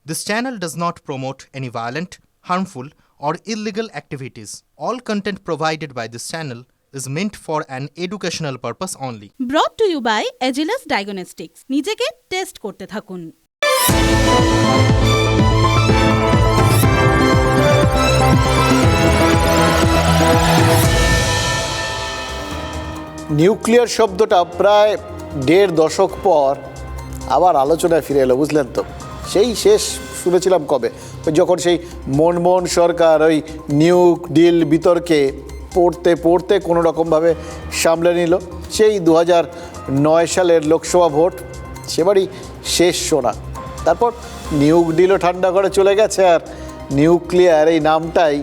This channel does not promote any violent, harmful, or illegal activities. All content provided by this channel is meant for an educational purpose only. Brought to you by Agilus Diagnostics. নিজেকে test করতে থাকুন। Nuclear শব্দটা প্রায় ১.৫ দশক পর আবার আলোচনায় ফিরে এলো, বুঝলেন তো? সেই শেষ শুনেছিলাম কবে, যখন সেই মনমোহন সরকার ওই নিউক ডিল বিতর্কে পড়তে পড়তে কোনো রকমভাবে সামলে নিল। সেই ২০০৯ সালের লোকসভা ভোট সেবারই শেষ শোনা। তারপর নিউক ডিলও ঠান্ডা ঘরে চলে গেছে, আর নিউক্লিয়ার এই নামটাই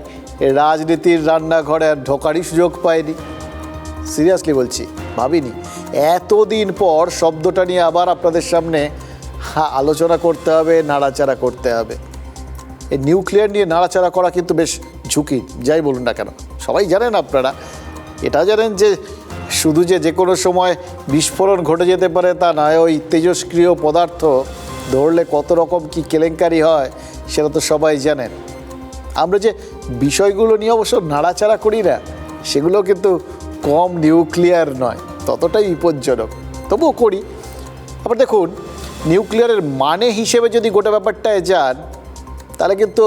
রাজনীতির রান্নাঘরে আর ঢোকারই সুযোগ পায়নি। সিরিয়াসলি বলছি, ভাবিনি এতদিন পর শব্দটা নিয়ে আবার আপনাদের সামনে আলোচনা করতে হবে, নাড়াচাড়া করতে হবে। এই নিউক্লিয়ার নিয়ে নাড়াচাড়া করা কিন্তু বেশ ঝুঁকি, যাই বলুন না কেন। সবাই জানেন, আপনারা এটা জানেন যে শুধু যে কোনো সময় বিস্ফোরণ ঘটে যেতে পারে তা নয়, ওই তেজস্ক্রিয় পদার্থ ধরলে কত রকম কি কেলেঙ্কারি হয় সেটা তো সবাই জানেন। আমরা যে বিষয়গুলো নিয়ে অবশ্য নাড়াচাড়া করি না, সেগুলো কিন্তু কম নিউক্লিয়ার নয়, ততটাই বিপজ্জনক, তবুও করি। আবার দেখুন, নিউক্লিয়ারের মানে হিসেবে যদি গোটা ব্যাপারটায় যান, তাহলে কিন্তু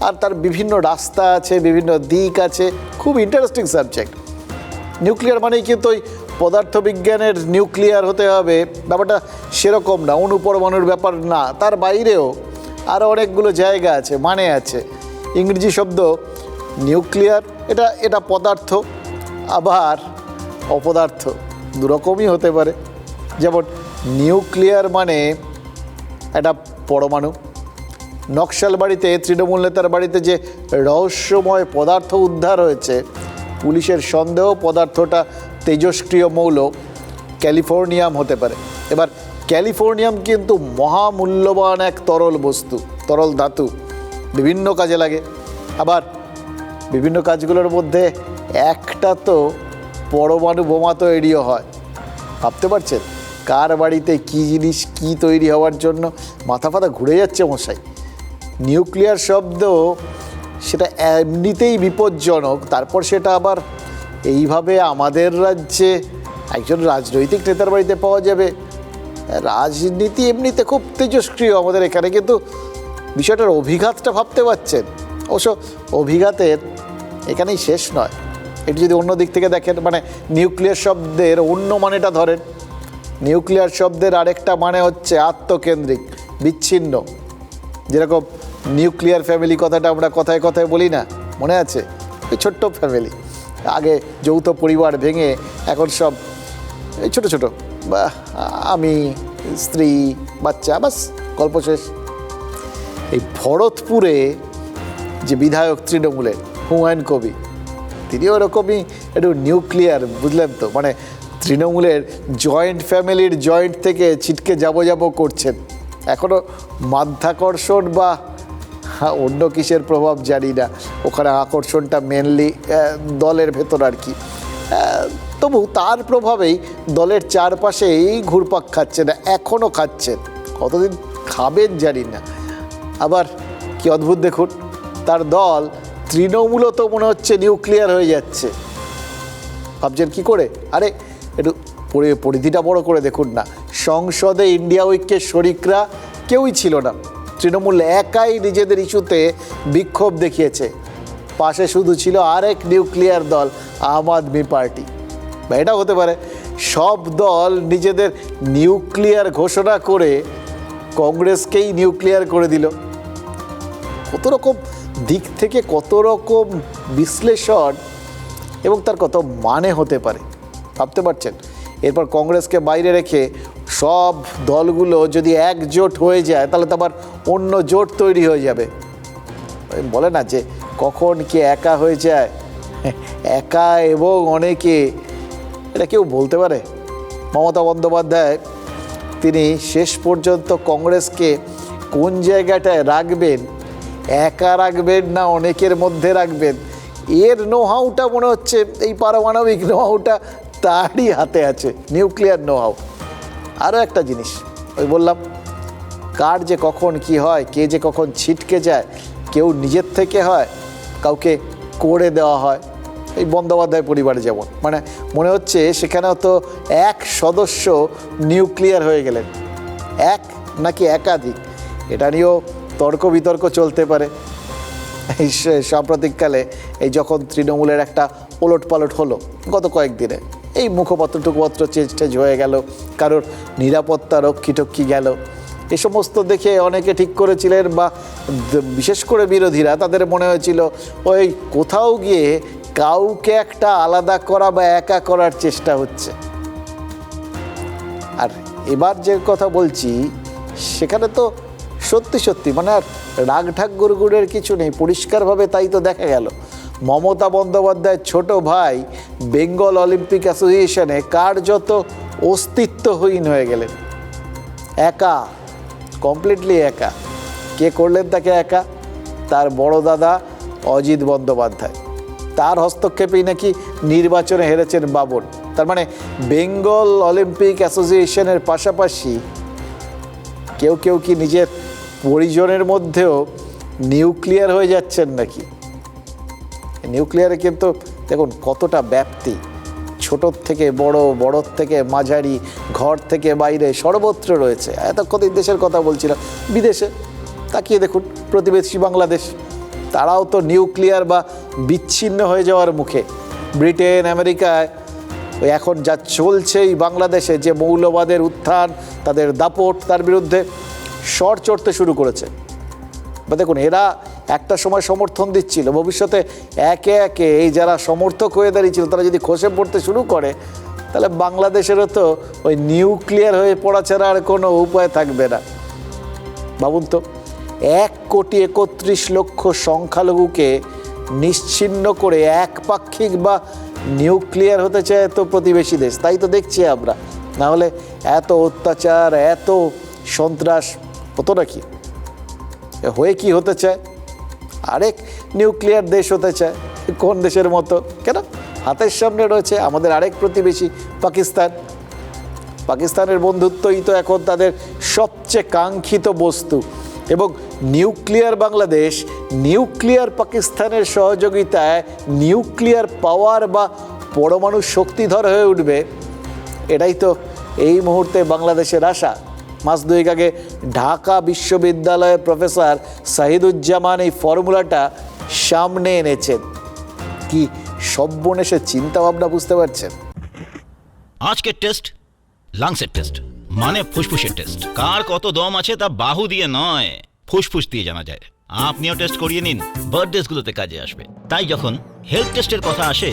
আর তার বিভিন্ন রাস্তা আছে, বিভিন্ন দিক আছে, খুব ইন্টারেস্টিং সাবজেক্ট। নিউক্লিয়ার মানেই কিন্তু ওই পদার্থবিজ্ঞানের নিউক্লিয়ার হতে হবে, ব্যাপারটা সেরকম না, অণুপরমাণুর ব্যাপার না, তার বাইরেও আরও অনেকগুলো জায়গা আছে, মানে আছে। ইংরেজি শব্দ নিউক্লিয়ার, এটা পদার্থ, আবার অপদার্থ, দুরকমই হতে পারে। যেমন নিউক্লিয়ার মানে একটা পরমাণু। নকশালবাড়িতে তৃণমূল নেতার বাড়িতে যে রহস্যময় পদার্থ উদ্ধার হয়েছে, পুলিশের সন্দেহ পদার্থটা তেজস্ক্রিয় মৌল ক্যালিফোর্নিয়াম হতে পারে। এবার ক্যালিফোর্নিয়াম কিন্তু মহামূল্যবান এক তরল বস্তু, তরল ধাতু, বিভিন্ন কাজে লাগে। আবার বিভিন্ন কাজগুলোর মধ্যে একটা তো পরমাণু বোমা তৈরিও হয়। ভাবতে পারছেন কার বাড়িতে কী জিনিস কী তৈরি হওয়ার জন্য মাথা ফাথা ঘুরে যাচ্ছে মশাই। নিউক্লিয়ার শব্দ সেটা এমনিতেই বিপজ্জনক, তারপর সেটা আবার এইভাবে আমাদের রাজ্যে একজন রাজনৈতিক নেতার বাড়িতে পাওয়া যাবে। রাজনীতি এমনিতে খুব তেজস্ক্রিয় আমাদের এখানে, কিন্তু বিষয়টার অভিঘাতটা ভাবতে পারছেন? অবশ্য অভিঘাতের এখানেই শেষ নয়। এটি যদি অন্য দিক থেকে দেখেন, মানে নিউক্লিয়ার শব্দের অন্য মানেটা ধরেন। নিউক্লিয়ার শব্দের আরেকটা মানে হচ্ছে আত্মকেন্দ্রিক, বিচ্ছিন্ন। যেরকম নিউক্লিয়ার ফ্যামিলি কথাটা আমরা কথায় কথায় বলি না, মনে আছে? ওই ছোট্ট ফ্যামিলি, আগে যৌথ পরিবার ভেঙে এখন সব ছোট ছোট, বা আমি, স্ত্রী, বাচ্চা, বাস গল্প শেষ। এই ভরতপুরে যে বিধায়ক তৃণমূলের হুমায়ুন কবির, তিনিও ওরকমই একটু নিউক্লিয়ার, বুঝলেন তো? মানে তৃণমূলের জয়েন্ট ফ্যামিলির জয়েন্ট থেকে ছিটকে যাবো করছেন। এখনও মাধ্যাকর্ষণ বা অন্য কিসের প্রভাব জানি না, ওখানে আকর্ষণটা মেনলি দলের ভেতর আর কি। তবু তার প্রভাবেই দলের চারপাশেই ঘুরপাক খাচ্ছেন, এখনও খাচ্ছেন, কতদিন খাবেন জানি না। আবার কি অদ্ভুত দেখুন, তার দল তৃণমূলও তো মনে হচ্ছে নিউক্লিয়ার হয়ে যাচ্ছে। ভাবছেন কি করে? আরে একটু পরিধিটা বড় করে দেখুন না। সংসদে ইন্ডিয়া ঐক্যের শরিকরা কেউই ছিল না, তৃণমূল একাই নিজেদের ইস্যুতে বিক্ষোভ দেখিয়েছে। পাশে শুধু ছিল আরেক নিউক্লিয়ার দল, আম আদমি পার্টি। বা এটা হতে পারে সব দল নিজেদের নিউক্লিয়ার ঘোষণা করে কংগ্রেসকেই নিউক্লিয়ার করে দিল। কত রকম দিক থেকে কত রকম বিশ্লেষণ এবং তার কত মানে হতে পারে, ভাবতে পারছেন? এরপর কংগ্রেসকে বাইরে রেখে সব দলগুলো যদি একজোট হয়ে যায়, তাহলে তো আবার অন্য জোট তৈরি হয়ে যাবে। বলে না যে কখন কে একা হয়ে যায়, একা এবং অনেকে, এটা কেউ বলতে পারে? মমতা বন্দ্যোপাধ্যায় তিনি শেষ পর্যন্ত কংগ্রেসকে কোন জায়গাটায় রাখবেন, একা রাখবেন না অনেকের মধ্যে রাখবেন, এর নোহাউটা মনে হচ্ছে এই পারমাণবিক নোহাউটা তারই হাতে আছে, নিউক্লিয়ার নোহাউ। আরও একটা জিনিস, ওই বললাম কার যে কখন কি হয়, কে যে কখন ছিটকে যায়, কেউ নিজের থেকে হয়, কাউকে করে দেওয়া হয়। এই বন্দ্যোপাধ্যায় পরিবারে যেমন, মানে মনে হচ্ছে সেখানেও তো এক সদস্য নিউক্লিয়ার হয়ে গেলেন, এক নাকি একাধিক, এটা নিয়েও তর্ক বিতর্ক চলতে পারে। এই সাম্প্রতিককালে এই যখন তৃণমূলের একটা ওলট পালট হলো গত কয়েকদিনে, এই মুখপত্র টুকুপত্র চেঞ্জ হয়ে গেল, কারোর নিরাপত্তা রক্ষী গেল, এ সমস্ত দেখে অনেকে ঠিক করেছিলেন, বা বিশেষ করে বিরোধীরা, তাদের মনে হয়েছিল ওই কোথাও গিয়ে কাউকে একটা আলাদা করা বা একা করার চেষ্টা হচ্ছে। আর এবার যে কথা বলছি সেখানে তো সত্যি মানে আর রাগঢাক গুড়গুড়ের কিছু নেই, পরিষ্কারভাবে তাই তো দেখা গেল। মমতা বন্দ্যোপাধ্যায়ের ছোট ভাই বেঙ্গল অলিম্পিক অ্যাসোসিয়েশনে কার্যত অস্তিত্বহীন হয়ে গেলেন, একা, কমপ্লিটলি একা। কে করলেন তাকে একা? তার বড় দাদা অজিত বন্দ্যোপাধ্যায়। তার হস্তক্ষেপেই নাকি নির্বাচনে হেরেছেন বাবন। তার মানে বেঙ্গল অলিম্পিক অ্যাসোসিয়েশনের পাশাপাশি কেউ কি নিজের পরিজনের মধ্যেও নিউক্লিয়ার হয়ে যাচ্ছেন নাকি? নিউক্লিয়ারে কিন্তু দেখুন কতটা ব্যাপ্তি, ছোটোর থেকে বড়, বড়োর থেকে মাঝারি, ঘর থেকে বাইরে, সর্বত্র রয়েছে। এতক্ষণ দেশের কথা বলছিলাম, বিদেশে তাকিয়ে দেখুন, প্রতিবেশী বাংলাদেশ, তারাও তো নিউক্লিয়ার বা বিচ্ছিন্ন হয়ে যাওয়ার মুখে। ব্রিটেন, আমেরিকায় ওই এখন যা চলছে এই বাংলাদেশে, যে মৌলবাদের উত্থান, তাদের দাপট, তার বিরুদ্ধে স্বর চড়তে শুরু করেছে। বা দেখুন, এরা একটা সময় সমর্থন দিচ্ছিল, ভবিষ্যতে একে একে এই যারা সমর্থক হয়ে দাঁড়িয়েছিল তারা যদি খসে পড়তে শুরু করে, তাহলে বাংলাদেশেরও তো ওই নিউক্লিয়ার হয়ে পড়া ছাড়া আর কোনো উপায় থাকবে না। ভাবুন তো, 1,31,00,000 সংখ্যালঘুকে নিশ্চিহ্ন করে একপাক্ষিক বা নিউক্লিয়ার হতে চায় তো প্রতিবেশী দেশ, তাই তো দেখছি আমরা। না হলে এত অত্যাচার, এত সন্ত্রাস হতো নাকি? হয়ে কি হতে চায়? আরেক নিউক্লিয়ার দেশ হতে চায়। কোন দেশের মতো? কেন, হাতের সামনে রয়েছে আমাদের আরেক প্রতিবেশী পাকিস্তান। পাকিস্তানের বন্ধুত্বই তো এখন তাদের সবচেয়ে কাঙ্ক্ষিত বস্তু। এবং নিউক্লিয়ার বাংলাদেশ নিউক্লিয়ার পাকিস্তানের সহযোগিতায় নিউক্লিয়ার পাওয়ার বা পরমাণু শক্তিধর হয়ে উঠবে, এটাই তো এই মুহূর্তে বাংলাদেশের আশা। মাস দুয়েক আগে ঢাকা বিশ্ববিদ্যালয়ের প্রফেসর শাহিদুজ্জামান এই ফর্মুলাটা সামনে এনেছেন। কি সব্বনেশে চিন্তা ভাবনা, বুঝতে পারছেন? আজকের টেস্ট লাংসের টেস্ট, মানে ফুসফুসের টেস্ট। কার কত দম আছে তা বাহু দিয়ে নয়, ফুসফুস দিয়ে জানা যায়। আপনিও টেস্ট করিয়ে নিন, বার্থডেসগুলোতে কাজে আসবে। তাই যখন হেলথ টেস্টের কথা আসে,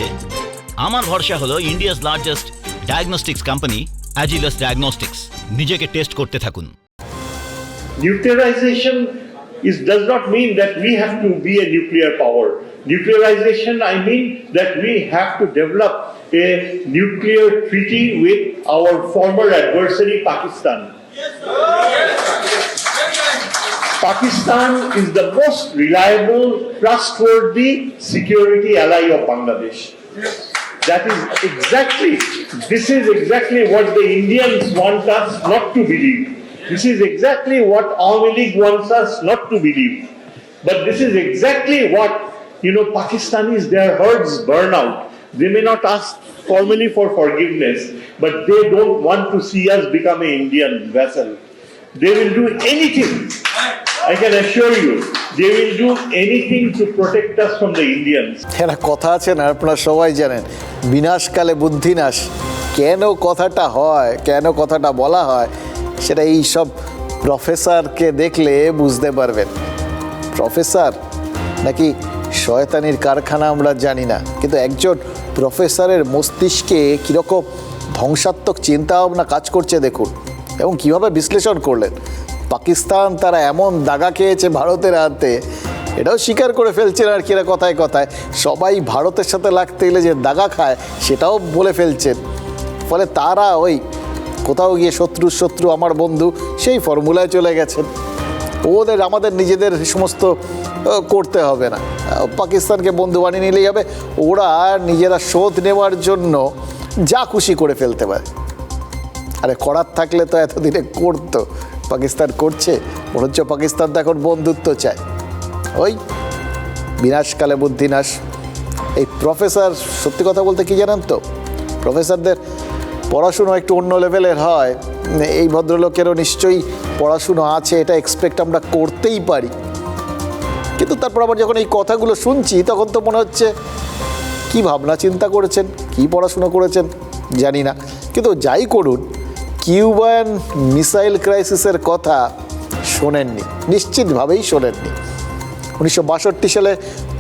আমার ভরসা হলো India's largest diagnostics company Agilus diagnostics. নিজেকে টেস্ট করতে থাকুন। Nuclearization does not mean that we have to be a nuclear power. Nuclearization, I mean that we have to develop a nuclear treaty with our former adversary, Pakistan. Pakistan is the most reliable, trustworthy security ally of Bangladesh. This is exactly what the Indians want us not to believe. This is exactly what Awami League wants us not to believe. But this is exactly what, Pakistanis, their herds burn out. They may not ask formally for forgiveness, but they don't want to see us become an Indian vassal. They will do anything, I can assure you, they will do anything to protect us from the Indians. একটা কথা আছে না, আপনারা সবাই জানেন, বিনাশকালে বুদ্ধিনাশ। কেন কথাটা হয়, কেন কথাটা বলা হয়, সেটা এই সব প্রফেসরকে দেখলে বুঝতে পারবেন। প্রফেসর নাকি শয়তানির কারখানা আমরা জানি না, কিন্তু একজন প্রফেসরের মস্তিষ্কে কীরকম ধ্বংসাত্মক চিন্তাভাবনা কাজ করছে দেখুন, এবং কীভাবে বিশ্লেষণ করলেন। পাকিস্তান তারা এমন দাগা খেয়েছে ভারতের হাতে, এটাও স্বীকার করে ফেলছেন। আর কিরা কথায় কথায় সবাই ভারতের সাথে লাগতে গেলে যে দাগা খায় সেটাও বলে ফেলছেন। ফলে তারা ওই কোথাও গিয়ে শত্রু আমার বন্ধু সেই ফর্মুলায় চলে গেছেন। আমাদের নিজেদের সমস্ত করতে হবে না, পাকিস্তানকে বন্ধু বানিয়ে নিলেই হবে। ওরা নিজেরা শোধ নেওয়ার জন্য যা খুশি করে ফেলতে পারে। আরে করার থাকলে তো এতদিনে করতো, পাকিস্তান করছে? মনে হচ্ছে পাকিস্তান তো এখন বন্ধুত্ব চায়। ওই বিনাশকালে বুদ্ধিনাশ। এই প্রফেসর, সত্যি কথা বলতে কি জানেন তো, প্রফেসরদের পড়াশুনো একটু অন্য লেভেলের হয়। এই ভদ্রলোকেরও নিশ্চয়ই পড়াশুনো আছে, এটা এক্সপেক্ট আমরা করতেই পারি। কিন্তু তারপর আবার যখন এই কথাগুলো শুনছি তখন তো মনে হচ্ছে কি ভাবনা চিন্তা করেছেন, কি পড়াশুনো করেছেন জানি না। কিন্তু যাই করুন, কিউবান মিসাইল ক্রাইসিসের কথা শোনেননি, নিশ্চিতভাবেই শোনেননি। 1962 সালে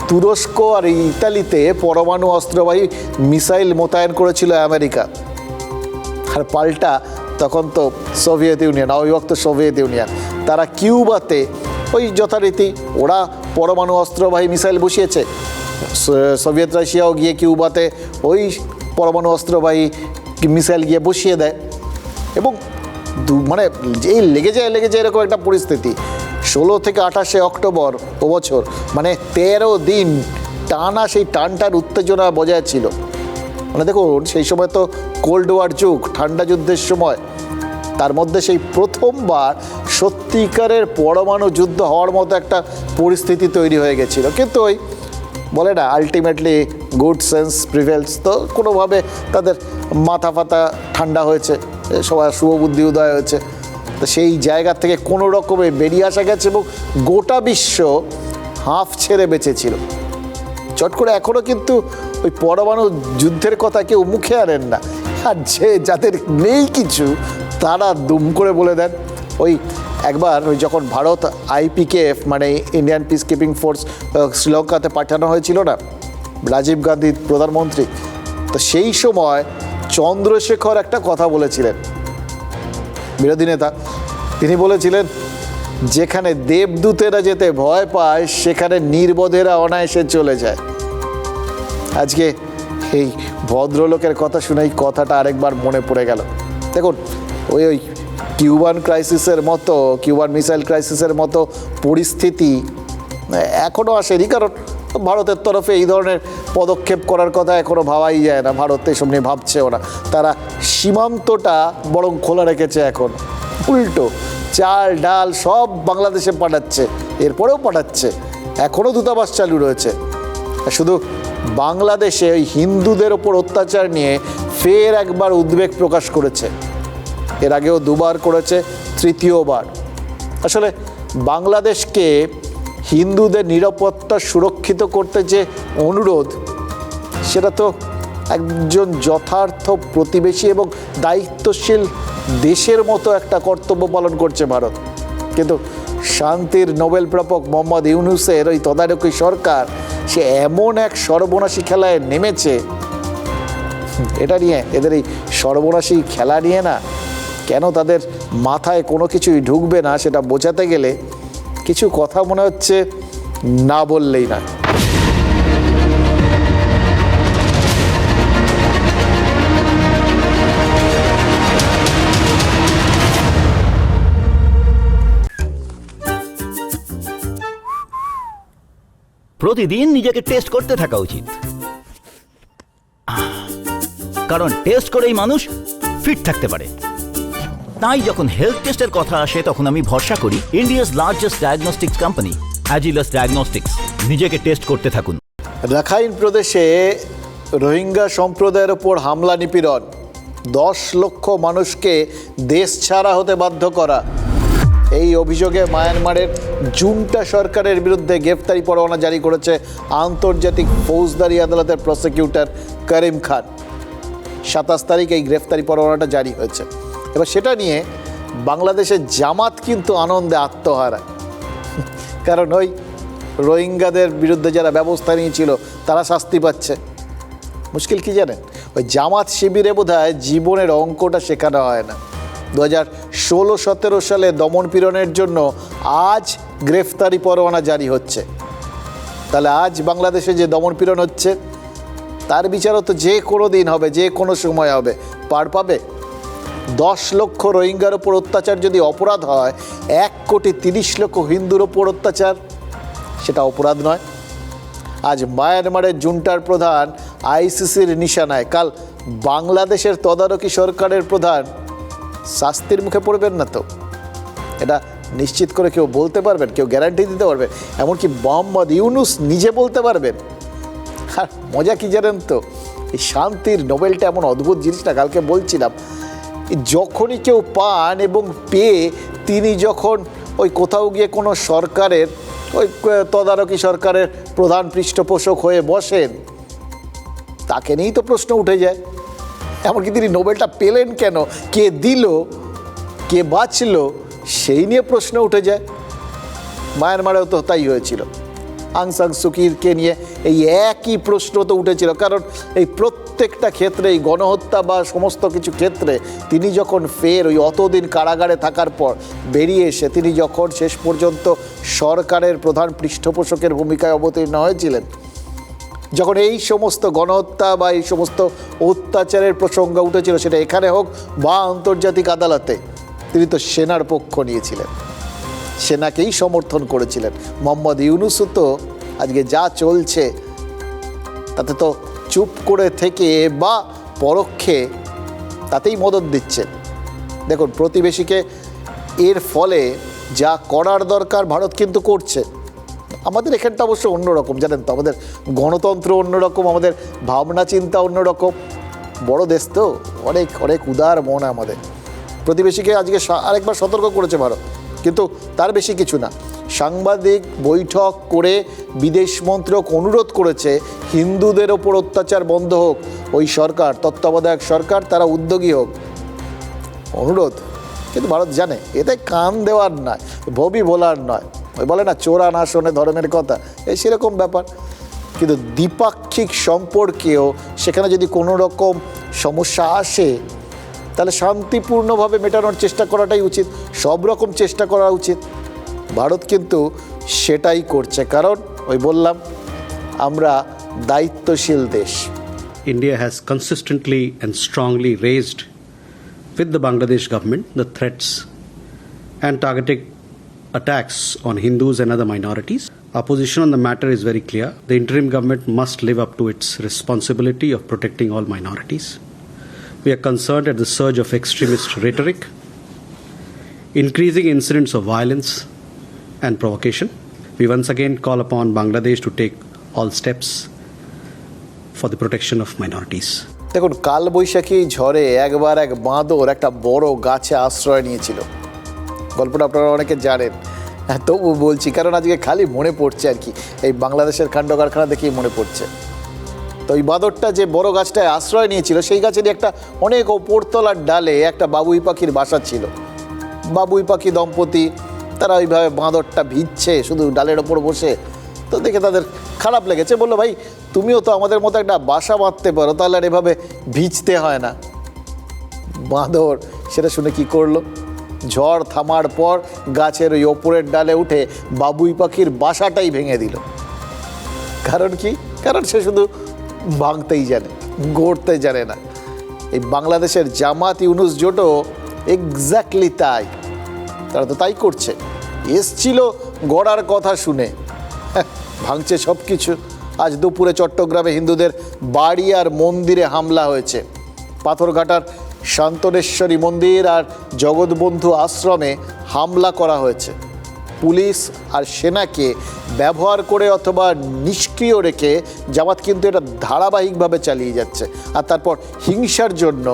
তুরস্ক আর ইতালিতে পরমাণু অস্ত্রবাহী মিসাইল মোতায়েন করেছিল আমেরিকা, আর পাল্টা তখন তো সোভিয়েত ইউনিয়ন, অবিভক্ত সোভিয়েত ইউনিয়ন, তারা কিউবাতে ওই যথারীতি ওরা পরমাণু অস্ত্রবাহী মিসাইল বসিয়েছে। সোভিয়েত রাশিয়াও গিয়ে কিউবাতে ওই পরমাণু অস্ত্রবাহী মিসাইল গিয়ে বসিয়ে দেয়, এবং মানে এই লেগে যায় এরকম একটা পরিস্থিতি। 16 থেকে 28 অক্টোবর ও বছর, মানে 13 দিন টানা সেই টানটার উত্তেজনা বজায় ছিল। মানে দেখুন, সেই সময় তো কোল্ড ওয়ার যুগ, ঠান্ডা যুদ্ধের সময়, তার মধ্যে সেই প্রথমবার সত্যিকারের পরমাণু যুদ্ধ হওয়ার মতো একটা পরিস্থিতি তৈরি হয়ে গেছিল। কিন্তু ওই বলে না, আলটিমেটলি গুড সেন্স প্রিভেলস, তো কোনোভাবে তাদের মাথা ফাতা ঠান্ডা হয়েছে, সবার শুভবুদ্ধি উদয় হয়েছে। তো সেই জায়গা থেকে কোনো রকমে বেরিয়ে আসা গেছে এবং গোটা বিশ্ব হাঁফ ছেড়ে বেঁচেছিল। চট করে এখনও কিন্তু ওই পরমাণু যুদ্ধের কথা কেউ মুখে আনেন না, আর যাদের নেই কিছু তারা দুম করে বলে দেন। ওই একবার ওই যখন ভারত IPKF মানে ইন্ডিয়ান পিস কিপিং ফোর্স শ্রীলঙ্কাতে পাঠানো হয়েছিল না, রাজীব গান্ধী প্রধানমন্ত্রী, তো সেই সময় চন্দ্রশেখর একটা কথা বলেছিলেন, বিরোধী নেতা। তিনি বলেছিলেন, যেখানে দেবদূতেরা যেতে ভয় পায় সেখানে নির্বোধেরা অনায়াসে চলে যায়। আজকে এই ভদ্রলোকের কথা শুনে এই কথাটা আরেকবার মনে পড়ে গেল। দেখুন, ওই কিউবান ক্রাইসিসের মতো, কিউবান মিসাইল ক্রাইসিসের মতো পরিস্থিতি এখনও আসেনি, কারণ ভারতের তরফে এই ধরনের পদক্ষেপ করার কথা এখনও ভাবাই যায় না। ভারত এসব নিয়ে ভাবছেও না, তারা সীমান্তটা বরং খোলা রেখেছে। এখন উল্টো চাল ডাল সব বাংলাদেশে পাঠাচ্ছে, এরপরেও পাঠাচ্ছে, এখনও দূতাবাস চালু রয়েছে। শুধু বাংলাদেশে ওই হিন্দুদের ওপর অত্যাচার নিয়ে ফের একবার উদ্বেগ প্রকাশ করেছে, এর আগেও দুবার করেছে, তৃতীয়বার। আসলে বাংলাদেশকে হিন্দুদের নিরাপত্তা সুরক্ষিত করতে যে অনুরোধ, সেটা তো একজন যথার্থ প্রতিবেশী এবং দায়িত্বশীল দেশের মতো একটা কর্তব্য পালন করছে ভারত। কিন্তু শান্তির নোবেল প্রাপক মোহাম্মদ ইউনূসের ওই তদারকি সরকার, সে এমন এক সর্বনাশী খেলায় নেমেছে, এটা নিয়ে, এদের এই সর্বনাশী খেলা নিয়ে না কেন তাদের মাথায় কোনো কিছুই ঢুকবে না, সেটা বোঝাতে গেলে কিছু কথা মনে হচ্ছে না বললেই না। প্রতিদিন নিজেকে টেস্ট করতে থাকা উচিত, কারণ টেস্ট করেই মানুষ ফিট থাকতে পারে। তাই যখন হেলথ টেস্টের কথা আসে তখন আমি ভরসা করি India's largest diagnostics company Agilus diagnostics. নিজেকে টেস্ট করতে থাকুন। রাখাইন প্রদেশে রোহিঙ্গা সম্প্রদায়ের ওপর হামলা নিপীড়ন, 10 লক্ষ মানুষকে দেশ ছাড়া হতে বাধ্য করা, এই অভিযোগে মায়ানমারের জুন্টা সরকারের বিরুদ্ধে গ্রেফতারি পরোয়ানা জারি করেছে আন্তর্জাতিক ফৌজদারি আদালতের প্রসিকিউটর করিম খান। 27 তারিখ এই গ্রেফতারি পরোয়ানাটা জারি হয়েছে। এবার সেটা নিয়ে বাংলাদেশের জামাত কিন্তু আনন্দে আত্মহারা, কারণ ওই রোহিঙ্গাদের বিরুদ্ধে যারা ব্যবস্থা নিয়েছিল তারা শাস্তি পাচ্ছে। মুশকিল কি জানেন, ওই জামাত শিবিরে বোধহয় জীবনের অঙ্কটা শেখানো হয় না। 2016-17 সালে দমনপীড়নের জন্য আজ গ্রেফতারি পরোয়ানা জারি হচ্ছে, তাহলে আজ বাংলাদেশে যে দমনপীড়ন হচ্ছে তার বিচারও তো যে কোনো দিন হবে, যে কোনো সময় হবে, পার পাবে। 10 লক্ষ রোহিঙ্গার ওপর অত্যাচার যদি অপরাধ হয়, 1,30,00,000 হিন্দুর ওপর অত্যাচার সেটা অপরাধ নয়। আজ মায়ানমারের জুন্টার প্রধান ICCর নিশানায়, কাল বাংলাদেশের তদারকি সরকারের প্রধান শাস্তির মুখে পড়বেন না তো? এটা নিশ্চিত করে কেউ বলতে পারবেন, কেউ গ্যারান্টি দিতে পারবেন? এমনকি মোহাম্মদ ইউনুস নিজে বলতে পারবেন? আর মজা কি জানেন তো, এই শান্তির নোবেলটা এমন অদ্ভুত জিনিসটা, কালকে বলছিলাম, যখনই কেউ পান এবং পেয়ে তিনি যখন ওই কোথাও গিয়ে কোনো সরকারের ওই তদারকি সরকারের প্রধান পৃষ্ঠপোষক হয়ে বসেন, তাকে নিয়েই তো প্রশ্ন উঠে যায়। এমনকি তিনি নোবেলটা পেলেন কেন, কে দিল, কে বাঁচলো, সেই নিয়ে প্রশ্ন উঠে যায়। মায়ানমারেও তো তাই হয়েছিল, আং সান সুকিকে নিয়ে এই একই প্রশ্ন তো উঠেছিল। কারণ এই প্রত্যেকটা ক্ষেত্রে, এই গণহত্যা বা সমস্ত কিছু ক্ষেত্রে তিনি যখন ফের ওই অতদিন কারাগারে থাকার পর বেরিয়ে এসে তিনি যখন শেষ পর্যন্ত সরকারের প্রধান পৃষ্ঠপোষকের ভূমিকায় অবতীর্ণ হয়েছিলেন, যখন এই সমস্ত গণহত্যা বা এই সমস্ত অত্যাচারের প্রসঙ্গ উঠেছিল, সেটা এখানে হোক বা আন্তর্জাতিক আদালতে, তিনি তো সেনার পক্ষ নিয়েছিলেন, সেনাকেই সমর্থন করেছিলেন। মোহাম্মদ ইউনুসও তো আজকে যা চলছে তাতে তো চুপ করে থেকে বা পরোক্ষে তাতেই মদত দিচ্ছেন। দেখুন, প্রতিবেশীকে এর ফলে যা করার দরকার ভারত কিন্তু করছে। আমাদের এখানটা অবশ্য অন্যরকম, জানেন তো, আমাদের গণতন্ত্র অন্যরকম, আমাদের ভাবনা চিন্তা অন্যরকম। বড় দেশ তো, অনেক অনেক উদার মন আমাদের। প্রতিবেশীকে আজকে আরেকবার সতর্ক করেছে ভারত, কিন্তু তার বেশি কিছু না। সাংবাদিক বৈঠক করে বিদেশ মন্ত্রক অনুরোধ করেছে হিন্দুদের ওপর অত্যাচার বন্ধ হোক, ওই সরকার, তত্ত্বাবধায়ক সরকার, তারা উদ্যোগী হোক, অনুরোধ। কিন্তু ভারত জানে এতে কান দেওয়ার নয়, ভবি বলার নয়। ওই বলে না, চোরা না শোনে ধর্মের কথা, এই সেরকম ব্যাপার। কিন্তু দ্বিপাক্ষিক সম্পর্কেও সেখানে যদি কোনো রকম সমস্যা আসে, তাহলে শান্তিপূর্ণভাবে মেটানোর চেষ্টা করাটাই উচিত, সব রকম চেষ্টা করা উচিত। ভারত কিন্তু সেটাই করছে, কারণ ওই বললাম, আমরা দায়িত্বশীল দেশ। India has consistently and strongly raised with the Bangladesh government the threats and targeted attacks on Hindus and other minorities. Our position on the matter is very clear. The interim government must live up to its responsibility of protecting all minorities. We are concerned at the surge of extremist rhetoric, increasing incidents of violence and provocation. We once again call upon Bangladesh to take all steps for the protection of minorities. দেখুন, কালবৈশাখী ঝড়ে একবার এক বাঁদর একটা বড় গাছে আশ্রয় নিয়েছিল। গল্পটা আপনারা অনেকে জানেন, তবু বলছি কারণ আজকে খালি মনে পড়ছে আর কি, এই বাংলাদেশের কাণ্ড কারখানা দেখেই মনে পড়ছে। তো ওই বাঁদরটা যে বড় গাছটায় আশ্রয় নিয়েছিল, সেই গাছেরই একটা অনেক ওপরতলার ডালে একটা বাবুই পাখির বাসা ছিল। বাবুই পাখি দম্পতি তারা ওইভাবে বাঁদরটা ভিজছে শুধু ডালের ওপর বসে, তো দেখে তাদের খারাপ লেগেছে। বললো, ভাই তুমিও তো আমাদের মতো একটা বাসা বাঁধতে পারো, তাহলে আর এভাবে ভিজতে হয় না। বাঁদর সেটা শুনে কি করলো, ঝড় থামার পর গাছের ওই ওপরের ডালে উঠে বাবুই পাখির বাসাটাই ভেঙে দিল। কারণ কি? কারণ সে শুধু ভাঙতেই জানে, গড়তে জানে না। এই বাংলাদেশের জামাত ইউনুস জোটও এক্স্যাক্টলি তাই, তারা তো তাই করছে। এসছিল গড়ার কথা শুনে, ভাঙছে সব কিছু। আজ দুপুরে চট্টগ্রামে হিন্দুদের বাড়ি আর মন্দিরে হামলা হয়েছে। পাথরঘাটার শান্তনেশ্বরী মন্দির আর জগৎবন্ধু আশ্রমে হামলা করা হয়েছে। পুলিশ আর সেনাকে ব্যবহার করে অথবা নিষ্ক্রিয় রেখে জামাত কিন্তু এটা ধারাবাহিকভাবে চালিয়ে যাচ্ছে। আর তারপর হিংসার জন্য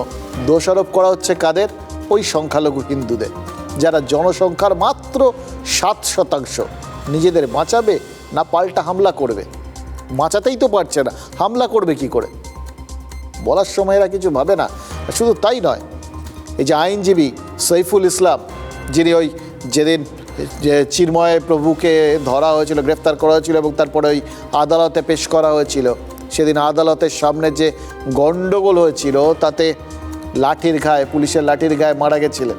দোষারোপ করা হচ্ছে কাদের? ওই সংখ্যালঘু হিন্দুদের, যারা জনসংখ্যার মাত্র 7%। নিজেদের বাঁচাবে না পাল্টা হামলা করবে? বাঁচাতেই তো পারছে না, হামলা করবে কি করে? বলার সময় এরা কিছু ভাবে না। শুধু তাই নয়, এই যে আইনজীবী সৈফুল ইসলাম, যিনি ওই যেদিন যে চিন্ময় প্রভুকে ধরা হয়েছিল, গ্রেফতার করা হয়েছিল এবং তারপরে ওই আদালতে পেশ করা হয়েছিল, সেদিন আদালতের সামনে যে গণ্ডগোল হয়েছিল তাতে লাঠির ঘায়ে, পুলিশের লাঠির গায়ে মারা গেছিলেন।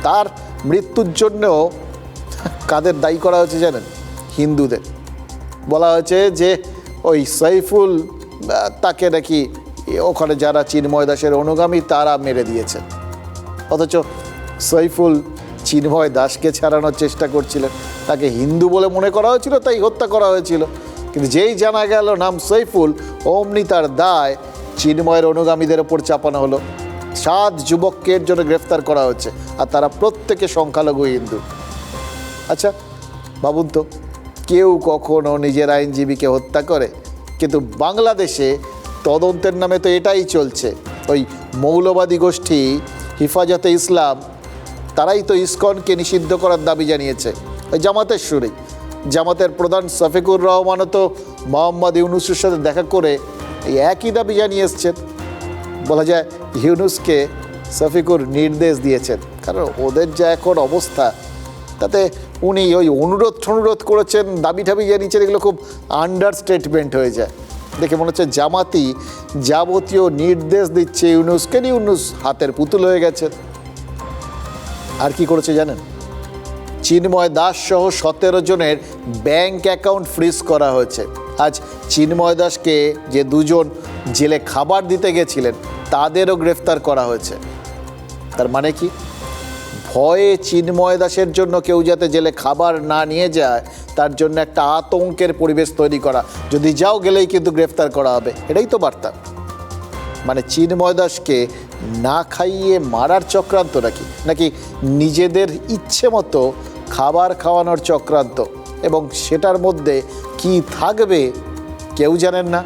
তার মৃত্যুর জন্যও কাদের দায়ী করা হয়েছে জানেন? হিন্দুদের। বলা হয়েছে যে ওই সৈফুল তাকে নাকি ওখানে যারা চিন্ময় দাসের অনুগামী তারা মেরে দিয়েছে। অথচ সৈফুল চিন্ময় দাসকে ছাড়ানোর চেষ্টা করছিলেন, তাকে হিন্দু বলে মনে করা হয়েছিল, তাই হত্যা করা হয়েছিল। কিন্তু যেই জানা গেল নাম সৈফুল, অমনি তার দায় চিন্ময়ের অনুগামীদের ওপর চাপানো হলো। 7 যুবককে এর জন্য গ্রেফতার করা হয়েছে, আর তারা প্রত্যেকে সংখ্যালঘু হিন্দু। আচ্ছা ভাবুন তো, কেউ কখনো নিজের আইনজীবীকে হত্যা করে? কিন্তু বাংলাদেশে তদন্তের নামে তো এটাই চলছে। ওই মৌলবাদী গোষ্ঠী হিফাজতে ইসলাম, তারাই তো ইসকনকে নিষিদ্ধ করার দাবি জানিয়েছে। ওই জামাতের সুরেই জামাতের প্রধান শফিকুর রহমানও তো মোহাম্মদ ইউনুসের সাথে দেখা করে এই একই দাবি জানিয়ে এসছেন। বলা যায় ইউনুসকে শফিকুর নির্দেশ দিয়েছেন, কারণ ওদের যা এখন অবস্থা, তাতে উনি ওই অনুরোধ করেছেন, দাবি ঠাবি জানিয়েছেন, এগুলো খুব আন্ডারস্টেটমেন্ট হয়ে যায়। দেখে মনে হচ্ছে জামাতি যাবতীয় নির্দেশ দিচ্ছে ইউনুসকে, ইউনুস হাতের পুতুল হয়ে গেছেন। আর কি করেছে জানেন? চিন্ময় দাস সহ 17 জনের ব্যাংক অ্যাকাউন্ট ফ্রিজ করা হয়েছে। আজ চিন্ময় দাসকে যে 2 জন জেলে খাবার দিতে গেছিলেন, তাদেরও গ্রেফতার করা হয়েছে। তার মানে কি? ভয়ে চিন্ময় দাসের জন্য কেউ যাতে জেলে খাবার না নিয়ে যায়, তার জন্য একটা আতঙ্কের পরিবেশ তৈরি করা। যদি যাও গেলেই কিন্তু গ্রেফতার করা হবে, এটাই তো বার্তা। মানে চিন্ময় দাসকে না খাইয়ে মারার চক্রান্ত নাকি নিজেদের ইচ্ছে মতো খাবার খাওয়ানোর চক্রান্ত, এবং সেটার মধ্যে কি থাকবে কেউ জানেন না।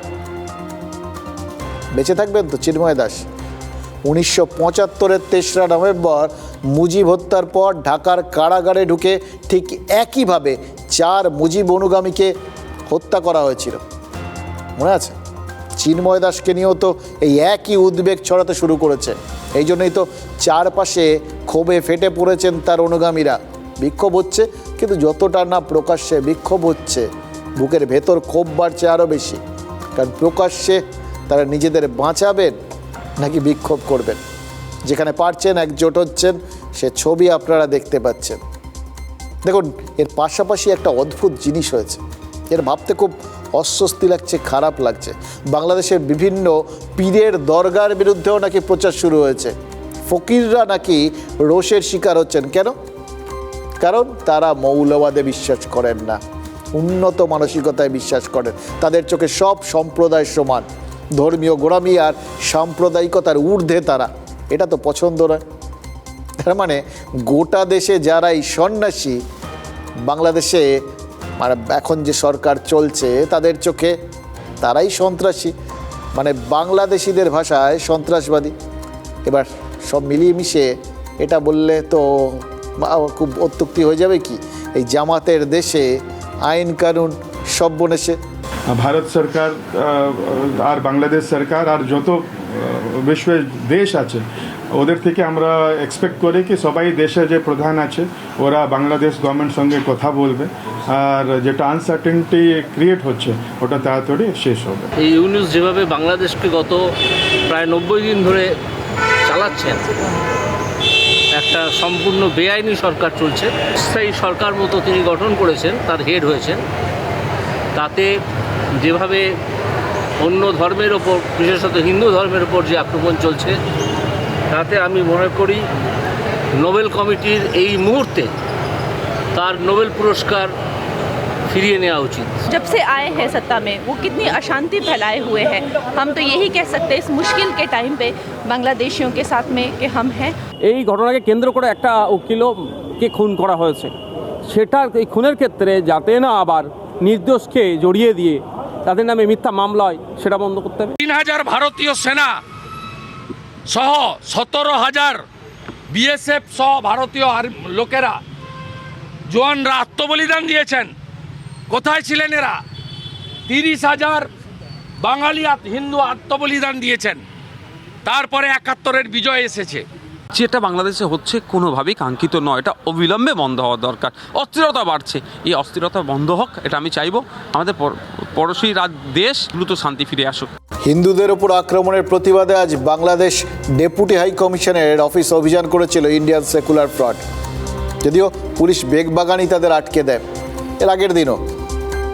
বেঁচে থাকবেন তো চিন্ময় দাস? 1975-এর 3রা নভেম্বর মুজিব হত্যার পর ঢাকার কারাগারে ঢুকে ঠিক একইভাবে 4 মুজিব অনুগামীকে হত্যা করা হয়েছিল, মনে আছে? চিন্ময় দাসকে নিয়েও তো এই একই উদ্বেগ ছড়াতে শুরু করেছে। এই জন্যই তো চারপাশে ক্ষোভে ফেটে পড়েছেন তার অনুগামীরা। বিক্ষোভ হচ্ছে, কিন্তু যতটা না প্রকাশ্যে বিক্ষোভ হচ্ছে, বুকের ভেতর ক্ষোভ বাড়ছে আরও বেশি। কারণ প্রকাশ্যে তারা নিজেদের বাঁচাবেন নাকি বিক্ষোভ করবেন? যেখানে পারছেন একজোট হচ্ছেন, সে ছবি আপনারা দেখতে পাচ্ছেন। দেখুন, এর পাশাপাশি একটা অদ্ভুত জিনিস হয়েছে, এর ভাবতে খুব অস্বস্তি লাগছে, খারাপ লাগছে। বাংলাদেশের বিভিন্ন পীরের দরগার বিরুদ্ধেও নাকি প্রচার শুরু হয়েছে। ফকিররা নাকি রোষের শিকার হচ্ছেন। কেন? কারণ তারা মৌলবাদে বিশ্বাস করেন না, উন্নত মানসিকতায় বিশ্বাস করেন। তাদের চোখে সব সম্প্রদায় সমান, ধর্মীয় গোড়ামি আর সাম্প্রদায়িকতার ঊর্ধ্বে তারা। এটা তো পছন্দ নয়। তার মানে গোটা দেশে যারা এই সন্ন্যাসী, বাংলাদেশে মানে এখন যে সরকার চলছে, তাদের চোখে তারাই সন্ত্রাসী, মানে বাংলাদেশিদের ভাষায় সন্ত্রাসবাদী। এবার সব মিলিয়ে মিশে এটা বললে তো খুব অত্যুক্তি হয়ে যাবে কি? এই জামাতের দেশে আইন কানুন সব বনেছে। ভারত সরকার আর বাংলাদেশ সরকার আর যত বিশ্বের দেশ আছে, ওদের থেকে আমরা এক্সপেক্ট করি কি সবাই দেশে যে প্রধান আছে ওরা বাংলাদেশ গভর্নমেন্ট সঙ্গে কথা বলবে, আর যেটা আনসার্টেনিটি ক্রিয়েট হচ্ছে ওটা তাড়াতাড়ি শেষ হবে। এই ইউনুস যেভাবে বাংলাদেশকে গত প্রায় 90 দিন ধরে চালাচ্ছেন, একটা সম্পূর্ণ বেআইনি সরকার চলছে। সেই সরকার মতো তিনি গঠন করেছেন, তার হেড হয়েছেন। তাতে যেভাবে অন্য ধর্মের ওপর, বিশেষত হিন্দু ধর্মের ওপর যে আক্রমণ চলছে, তাতে আমি মনে করি নোবেল কমিটির এই মুহূর্তে তার নোবেল পুরস্কার फिरिए नेওয়া উচিত। जब से आए हैं सत्ता में वो कितनी अशांति फैलाए हुए हैं। हम तो यही कह सकते हैं इस मुश्किल के टाइम पे बांग्लादेशियों के साथ में कि हम हैं। এই ঘটনাকে কেন্দ্র করে একটা উকিলকে খুন করা হয়েছে, সেটা এই খুনের ক্ষেত্রে যাতে না আবার নির্দোষকে জড়িয়ে দিয়ে তাদের নামে মিথ্যা মামলা হয়, সেটা বন্ধ করতে হবে। 3000 ভারতীয় সেনা সহ 17,000 বিএসএফ সহ ভারতীয় লোকেরা, জওয়ানরা আত্মবলিদান দিয়েছেন। কোথায় ছিলেন এরা? 30,000 বাঙালি হিন্দু আত্মবলিদান দিয়েছেন। তারপরে 71-এর বিজয় এসেছে। যেটা বাংলাদেশে হচ্ছে কোনোভাবেই কাঙ্ক্ষিত নয়, এটা অবিলম্বে বন্ধ হওয়া দরকার। অস্থিরতা বাড়ছে, এই অস্থিরতা বন্ধ হোক, এটা আমি চাইবো। আমাদের পড়োশী দেশ দ্রুত শান্তি ফিরে আসুক। হিন্দুদের ওপর আক্রমণের প্রতিবাদে আজ বাংলাদেশ ডেপুটি হাই কমিশনের অফিস অভিযান করেছিল ইন্ডিয়ান সেকুলার ফ্রন্ট। যদিও পুলিশ বেগবাগানই তাদের আটকে দেয়। এর আগের দিনও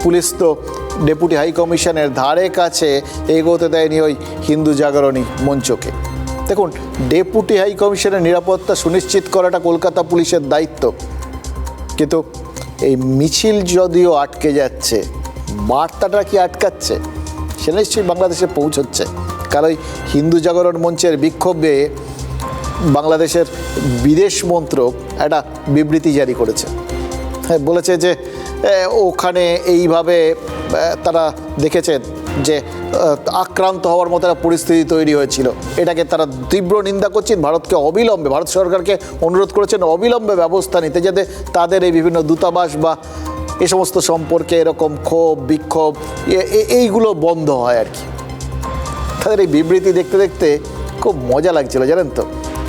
পুলিশ তো ডেপুটি হাই কমিশনের ধারে কাছে এগোতে দেয়নি ওই হিন্দু জাগরণী মঞ্চকে। দেখুন, ডেপুটি হাই কমিশনের নিরাপত্তা সুনিশ্চিত করাটা কলকাতা পুলিশের দায়িত্ব, কিন্তু এই মিছিল যদিও আটকে যাচ্ছে, বার্তাটা কি আটকাচ্ছে? সেটা নিশ্চয়ই বাংলাদেশে পৌঁছচ্ছে। কারণ ওই হিন্দু জাগরণ মঞ্চের বিক্ষোভে বাংলাদেশের বিদেশ মন্ত্রক একটা বিবৃতি জারি করেছে। বলেছে যে ওখানে এইভাবে তারা দেখেছেন যে আক্রান্ত হওয়ার মতো একটা পরিস্থিতি তৈরি হয়েছিল। এটাকে তারা তীব্র নিন্দা করছেন। ভারতকে অবিলম্বে, ভারত সরকারকে অনুরোধ করেছেন অবিলম্বে ব্যবস্থা নিতে, যাতে তাদের এই বিভিন্ন দূতাবাস বা এ সমস্ত সম্পর্কে এরকম ক্ষোভ বিক্ষোভ এইগুলো বন্ধ হয় আর কি। তাদের এই বিবৃতি দেখতে দেখতে খুব মজা লাগছিল, জানেন তো।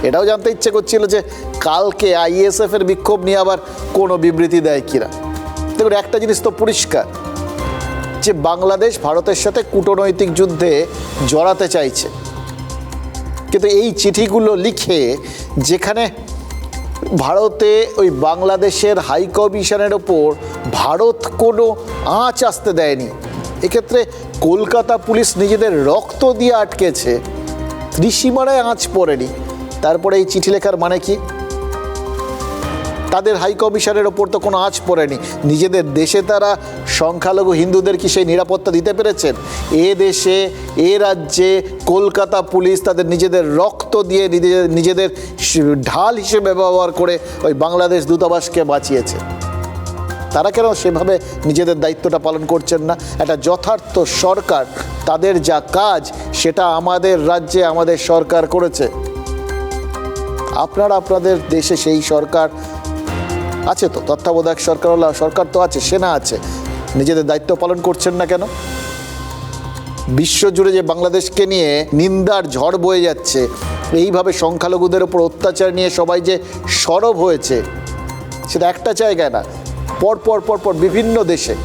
এটাও জানতে ইচ্ছে করছিল যে কালকে আইএসএফের বিক্ষোভ নিয়ে আবার কোনো বিবৃতি দেয় কিনা। দেখুন, একটা জিনিস তো পরিষ্কার যে বাংলাদেশ ভারতের সাথে কূটনৈতিক যুদ্ধে জড়াতে চাইছে, কিন্তু এই চিঠিগুলো লিখে যেখানে ভারতে ওই বাংলাদেশের হাই কমিশনের ওপর ভারত কোনো আঁচ আসতে দেয়নি, এক্ষেত্রে কলকাতা পুলিশ নিজেদের রক্ত দিয়ে আটকেছে, ত্রিসীমানায় আঁচ পড়েনি, তারপরে এই চিঠি লেখার মানে কি? তাদের হাই কমিশনের ওপর তো কোনো আঁচ পড়েনি, নিজেদের দেশে তারা সংখ্যালঘু হিন্দুদের কি সেই নিরাপত্তা দিতে পেরেছেন? এ দেশে এ রাজ্যে কলকাতা পুলিশ তাদের নিজেদের রক্ত দিয়ে নিজেদের ঢাল হিসেবে ব্যবহার করে ওই বাংলাদেশ দূতাবাসকে বাঁচিয়েছে। তারা কেন সেভাবে নিজেদের দায়িত্বটা পালন করছেন না? একটা যথার্থ সরকার, তাদের যা কাজ সেটা আমাদের রাজ্যে আমাদের সরকার করেছে। আপনারা আপনাদের দেশে সেই সরকার আছে তো, তত্ত্বাবধায়ক সরকার হলো সরকার তো আছে, সেনা আছে, নিজেদের দায়িত্ব পালন করছেন না কেন? বিশ্বজুড়ে যে বাংলাদেশকে নিয়ে নিন্দার ঝড় বয়ে যাচ্ছে, এইভাবে সংখ্যালঘুদের ওপর অত্যাচার নিয়ে সবাই যে সরব হয়েছে, সেটা একটা জায়গায় না, পরপর বিভিন্ন দেশে।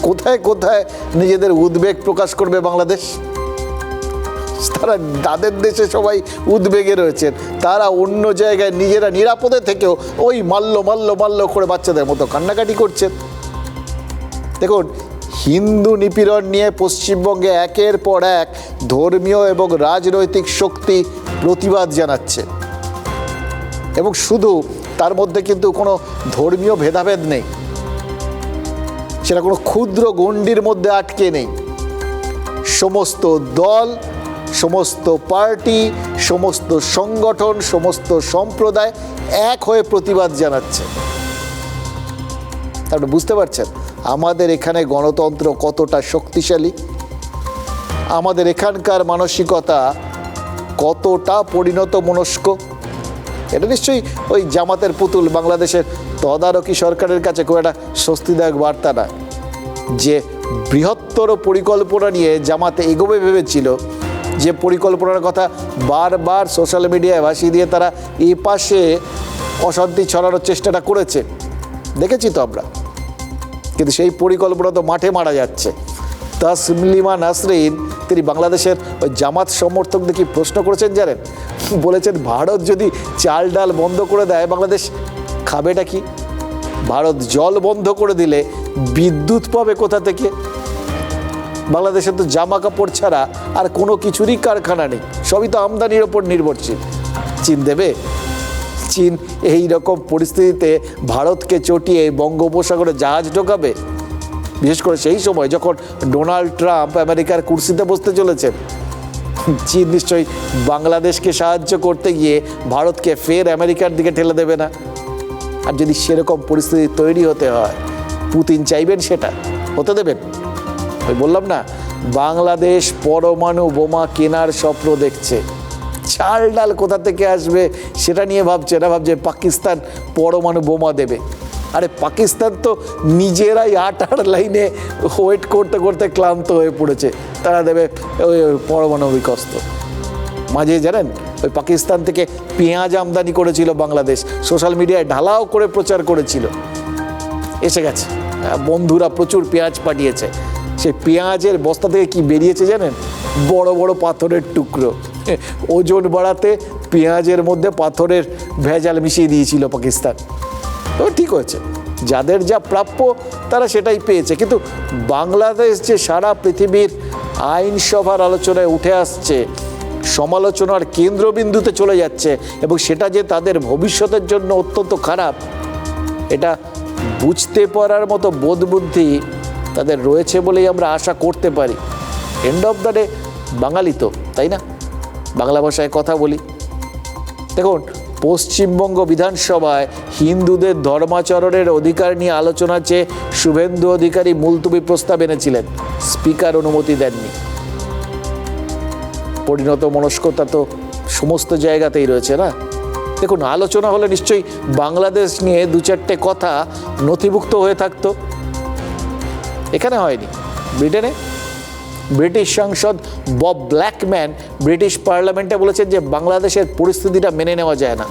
কোথায় কোথায় নিজেদের উদ্বেগ প্রকাশ করবে বাংলাদেশ? তারা তাদের দেশে সবাই উদ্বেগে রয়েছেন, তারা অন্য জায়গায় নিজেরা নিরাপদে থেকেও ওই মাল্য করে বাচ্চাদের মতো কান্নাকাটি করছেন। দেখুন, হিন্দু নিপীড়ন নিয়ে পশ্চিমবঙ্গে একের পর এক ধর্মীয় এবং রাজনৈতিক শক্তি প্রতিবাদ জানাচ্ছে, এবং শুধু তার মধ্যে কিন্তু কোনো ধর্মীয় ভেদাভেদ নেই, সেটা কোনো ক্ষুদ্র গণ্ডির মধ্যে আটকে নেই। সমস্ত দল, সমস্ত পার্টি, সমস্ত সংগঠন, সমস্ত সম্প্রদায় এক হয়ে প্রতিবাদ জানাচ্ছে। আপনি বুঝতে পারছেন আমাদের এখানে গণতন্ত্র কতটা শক্তিশালী, আমাদের এখানকার মানসিকতা কতটা পরিণত মনস্ক। এটা নিশ্চয়ই ওই জামাতের পুতুল বাংলাদেশের তদারকি সরকারের কাছে খুব একটা স্বস্তিদায়ক বার্তা না, যে বৃহত্তর পরিকল্পনা নিয়ে জামাতে এগোবে ভেবেছিল, যে পরিকল্পনার কথা বারবার সোশ্যাল মিডিয়ায় ভাসিয়ে দিয়ে তারা এই পাশে অশান্তি ছড়ানোর চেষ্টাটা করেছে, দেখেছি তো আমরা। কিন্তু সেই পরিকল্পনা তো মাঠে মারা যাচ্ছে। তাসলিমা নাসরিন তিনি বাংলাদেশের ওই জামাত সমর্থকদের কি প্রশ্ন করেছেন জানেন? বলেছেন ভারত যদি চাল ডাল বন্ধ করে দেয় বাংলাদেশ খাবেটা কি? ভারত জল বন্ধ করে দিলে বিদ্যুৎ পাবে কোথা থেকে? বাংলাদেশে তো জামা কাপড় ছাড়া আর কোনো কিছুরই কারখানা নেই, সবই তো আমদানির ওপর নির্ভরশীল। চীন দেবে? চীন এই রকম পরিস্থিতিতে ভারতকে চটিয়ে বঙ্গোপসাগরে জাহাজ ঢোকাবে? বিশেষ করে সেই সময় যখন ডোনাল্ড ট্রাম্প আমেরিকার কুর্সিতে বসতে চলেছেন। চীন নিশ্চয়ই বাংলাদেশকে সাহায্য করতে গিয়ে ভারতকে ফের আমেরিকার দিকে ঠেলে দেবে না। আর যদি সেরকম পরিস্থিতি তৈরি হতে হয়, পুতিন চাইবেন সেটা? হতে দেবেন? ওই বললাম না, বাংলাদেশ পরমাণু বোমা কেনার স্বপ্ন দেখছে, চাল ডাল কোথা থেকে আসবে সেটা নিয়ে ভাবছে না, ভাবছে পাকিস্তান পরমাণু বোমা দেবে। আরে পাকিস্তান তো নিজেরাই 8 লাইনে ওয়েট করতে করতে ক্লান্ত হয়ে পড়েছে, তারা দেবে ওই পারমাণবিক অস্ত্র। মাঝে জানেন ওই পাকিস্তান থেকে পেঁয়াজ আমদানি করেছিল বাংলাদেশ, সোশ্যাল মিডিয়ায় ঢালাও করে প্রচার করেছিল, এসে গেছে, বন্ধুরা প্রচুর পেঁয়াজ পাঠিয়েছে। সেই পেঁয়াজের বস্তা থেকে কি বেরিয়েছে জানেন? বড় বড় পাথরের টুকরো। ওজন বাড়াতে পেঁয়াজের মধ্যে পাথরের ভেজাল মিশিয়ে দিয়েছিল পাকিস্তান। তো ঠিক হয়েছে, যাদের যা প্রাপ্য তারা সেটাই পেয়েছে। কিন্তু বাংলাদেশ যে সারা পৃথিবীর আইনসভার আলোচনায় উঠে আসছে, সমালোচনার কেন্দ্রবিন্দুতে চলে যাচ্ছে, এবং সেটা যে তাদের ভবিষ্যতের জন্য অত্যন্ত খারাপ, এটা বুঝতে পারার মতো বোধবুদ্ধি তাদের রয়েছে বলেই আমরা আশা করতে পারি। এন্ড অফ দ্য ডে বাঙালি তো, তাই না? বাংলা ভাষায় কথা বলি। দেখুন, পশ্চিমবঙ্গ বিধানসভায় হিন্দুদের ধর্মাচরণের অধিকার নিয়ে আলোচনা চেয়ে শুভেন্দু অধিকারী মুলতবি প্রস্তাব এনেছিলেন, স্পিকার অনুমতি দেননি। পরিণত মনস্কতা তো সমস্ত জায়গাতেই রয়েছে না। দেখুন, আলোচনা হলে নিশ্চয়ই বাংলাদেশ নিয়ে দু চারটে কথা নথিভুক্ত হয়ে থাকতো। এখানে হয়নি। ব্রিটেনে ব্রিটিশ সাংসদ বব ব্ল্যাকম্যান ব্রিটিশ পার্লামেন্টে বলেছেন যে বাংলাদেশের পরিস্থিতিটা মেনে নেওয়া যায় না।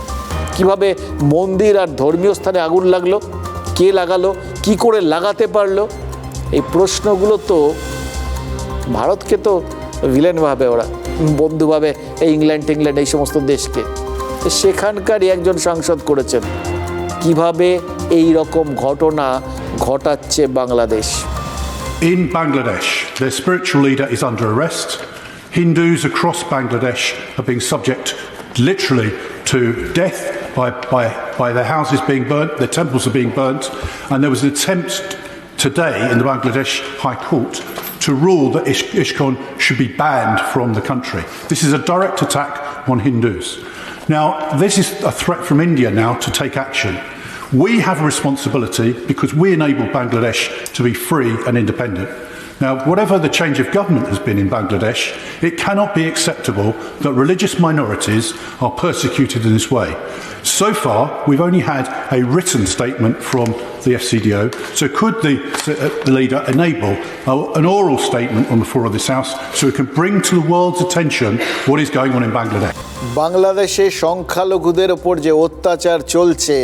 কিভাবে মন্দির আর ধর্মীয় স্থানে আগুন লাগলো, কে লাগালো, কি করে লাগাতে পারলো, এই প্রশ্নগুলো তো ভারতকে তো ভিলেন ভাবে, ওরা বন্ধু ভাবে এই ইংল্যান্ড এই সমস্ত দেশকে। সেখানকারই একজন সাংসদ করেছেন কিভাবে এই রকম ঘটনা ঘটাচ্ছে Bangladesh. In Bangladesh, their spiritual leader is under arrest. Hindus across Bangladesh are being subject literally to death by their houses being burnt, their temples are being burnt, and there was an attempt today in the Bangladesh High Court to rule that ISKCON should be banned from the country. This is a direct attack on Hindus. Now, this is a threat from India now to take action. We have a responsibility because we enable Bangladesh to be free and independent. Now, whatever the change of government has been in Bangladesh, it cannot be acceptable that religious minorities are persecuted in this way. So far, we've only had a written statement from the FCDO, so could the leader enable an oral statement on the floor of this House so we can bring to the world's attention what is going on in Bangladesh? বাংলাদেশে সংখ্যালঘুদের ওপর যে অত্যাচার চলছে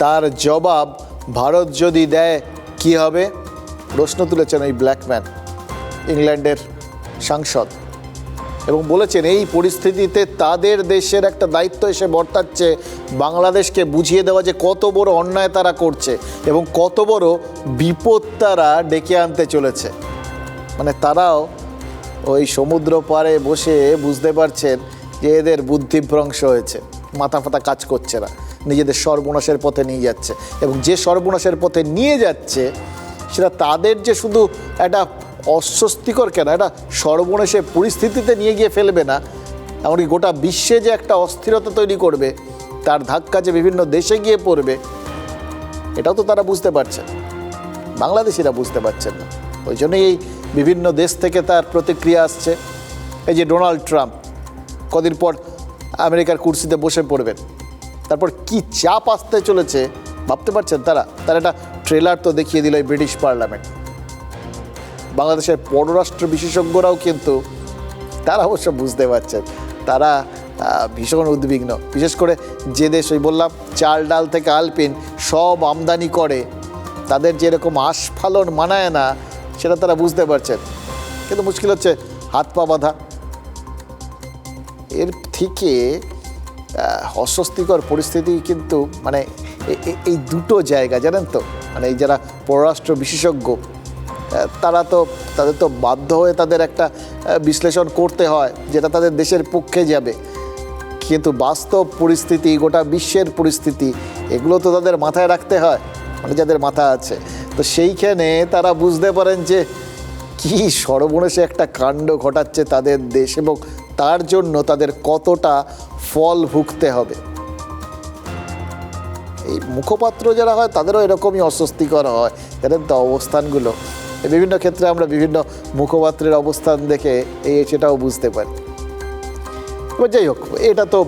তার জবাব ভারত যদি দেয় কি হবে, প্রশ্ন তুলেছেন ওই ব্ল্যাকম্যান, ইংল্যান্ডের সাংসদ, এবং বলেছেন এই পরিস্থিতিতে তাদের দেশের একটা দায়িত্ব এসে বর্তাচ্ছে বাংলাদেশকে বুঝিয়ে দেওয়া যে কত বড় অন্যায় তারা করছে এবং কত বড় বিপদ তারা ডেকে আনতে চলেছে। মানে তারাও ওই সমুদ্র পাড়ে বসে বুঝতে পারছেন যে এদের বুদ্ধিভ্রংশ হয়েছে, মাথা ফাতা কাজ করছে না, নিজেদের সর্বনাশের পথে নিয়ে যাচ্ছে। এবং যে সর্বনাশের পথে নিয়ে যাচ্ছে সেটা তাদের যে শুধু একটা অস্বস্তিকর কেন, একটা সর্বনাশের পরিস্থিতিতে নিয়ে গিয়ে ফেলবে না, এমনকি গোটা বিশ্বে যে একটা অস্থিরতা তৈরি করবে, তার ধাক্কা যে বিভিন্ন দেশে গিয়ে পড়বে, এটাও তো তারা বুঝতে পারছেন, বাংলাদেশিরা বুঝতে পারছেন না। ওই জন্যই এই বিভিন্ন দেশ থেকে তার প্রতিক্রিয়া আসছে। এই যে ডোনাল্ড ট্রাম্প কদিন পর আমেরিকার কুর্সিতে বসে পড়বেন, তারপর কি চাপ আসতে চলেছে ভাবতে পারছেন তারা? তার একটা ট্রেলার তো দেখিয়ে দিল এই ব্রিটিশ পার্লামেন্ট। বাংলাদেশের পররাষ্ট্র বিশেষজ্ঞরাও কিন্তু তারা অবশ্য বুঝতে পারছেন, তারা ভীষণ উদ্বিগ্ন। বিশেষ করে যে দেশ, ওই বললাম চাল ডাল থেকে আলপিন সব আমদানি করে, তাদের যেরকম আস্ফালন মানায় না সেটা তারা বুঝতে পারছেন। কিন্তু মুশকিল হচ্ছে হাত পা বাঁধা। এর থেকে অস্বস্তিকর পরিস্থিতি কিন্তু মানে এই দুটো জায়গা জানেন তো, মানে এই যারা পররাষ্ট্র বিশেষজ্ঞ তাদের তো বাধ্য হয়ে তাদের একটা বিশ্লেষণ করতে হয় যেটা তাদের দেশের পক্ষে যাবে, কিন্তু বাস্তব পরিস্থিতি, গোটা বিশ্বের পরিস্থিতি, এগুলো তো তাদের মাথায় রাখতে হয়, মানে যাদের মাথা আছে। তো সেইখানে তারা বুঝতে পারেন যে কি সর্বনাশে একটা কাণ্ড ঘটাচ্ছে তাদের দেশ এবং তার জন্য তাদের কতটা ফল ভুগতে হবে। এই মুখপাত্র যারা হয় তাদেরও এরকমই অস্বস্তিকর হয়, জানেন তো অবস্থানগুলো। বিভিন্ন ক্ষেত্রে আমরা বিভিন্ন মুখপাত্রের অবস্থান দেখে সেটাও বুঝতে পারি। এবার যাই হোক, এটা তো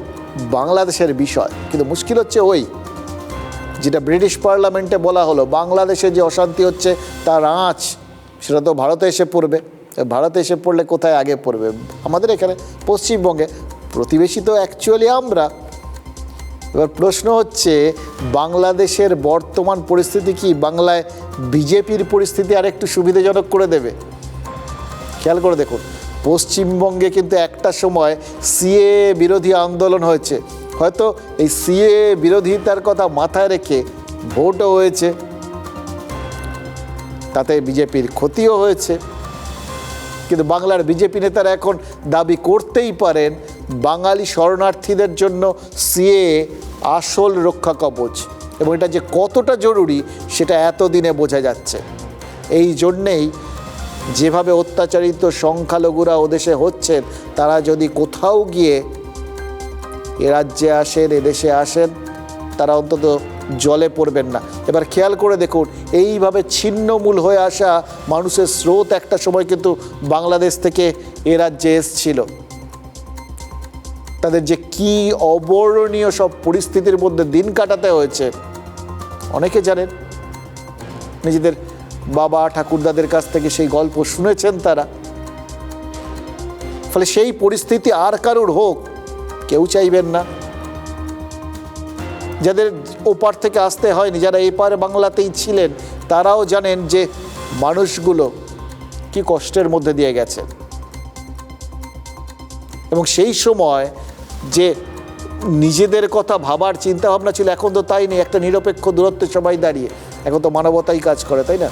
বাংলাদেশের বিষয়, কিন্তু মুশকিল হচ্ছে ওই যেটা ব্রিটিশ পার্লামেন্টে বলা হলো, বাংলাদেশে যে অশান্তি হচ্ছে তার আঁচ সেটা তো ভারতে এসে পড়বে। ভারতে এসে পড়লে কোথায় আগে পড়বে? আমাদের এখানে পশ্চিমবঙ্গে, প্রতিবেশী তো অ্যাকচুয়ালি আমরা। এবার প্রশ্ন হচ্ছে বাংলাদেশের বর্তমান পরিস্থিতি কি বাংলায় বিজেপির পরিস্থিতি আর একটু সুবিধাজনক করে দেবে? খেয়াল করে দেখুন, পশ্চিমবঙ্গে কিন্তু একটা সময় সিএ বিরোধী আন্দোলন হয়েছে, হয়তো এই সিএ বিরোধিতার কথা মাথায় রেখে ভোটও হয়েছে, তাতে বিজেপির ক্ষতিও হয়েছে। কিন্তু বাংলার বিজেপি নেতারা এখন দাবি করতেই পারেন বাঙালি শরণার্থীদের জন্য সিএ আসল রক্ষা কবচ, এবং এটা যে কতটা জরুরি সেটা এতদিনে বোঝা যাচ্ছে। এই জন্যেই যেভাবে অত্যাচারিত সংখ্যালঘুরা ওদেশে হচ্ছেন, তারা যদি কোথাও গিয়ে এ রাজ্যে আসেন, এদেশে আসেন, তারা অন্তত জলে পড়বেন না। এবার খেয়াল করে দেখুন, এইভাবে ছিন্নমূল হয়ে আসা মানুষের স্রোত একটা সময় কিন্তু বাংলাদেশ থেকে এ রাজ্যে এসছিল। তাদের যে কি অবর্ণনীয় সব পরিস্থিতির মধ্যে দিন কাটাতে হয়েছে অনেকে জানেন, নিজেদের বাবা ঠাকুরদাদের কাছ থেকে সেই গল্প শুনেছেন তারা। ফলে সেই পরিস্থিতি আর কারোর হোক কেউ চাইবেন না। যাদের ওপার থেকে আসতে হয়নি, যারা এপার বাংলাতেই ছিলেন, তারাও জানেন যে মানুষগুলো কি কষ্টের মধ্যে দিয়ে গেছে। এবং সেই সময় যে নিজেদের কথা ভাবার চিন্তা ভাবনা ছিল, এখন তো তাই নেই। একটা নিরপেক্ষ দূরত্বে সবাই দাঁড়িয়ে, এখন তো মানবতাই কাজ করে, তাই না?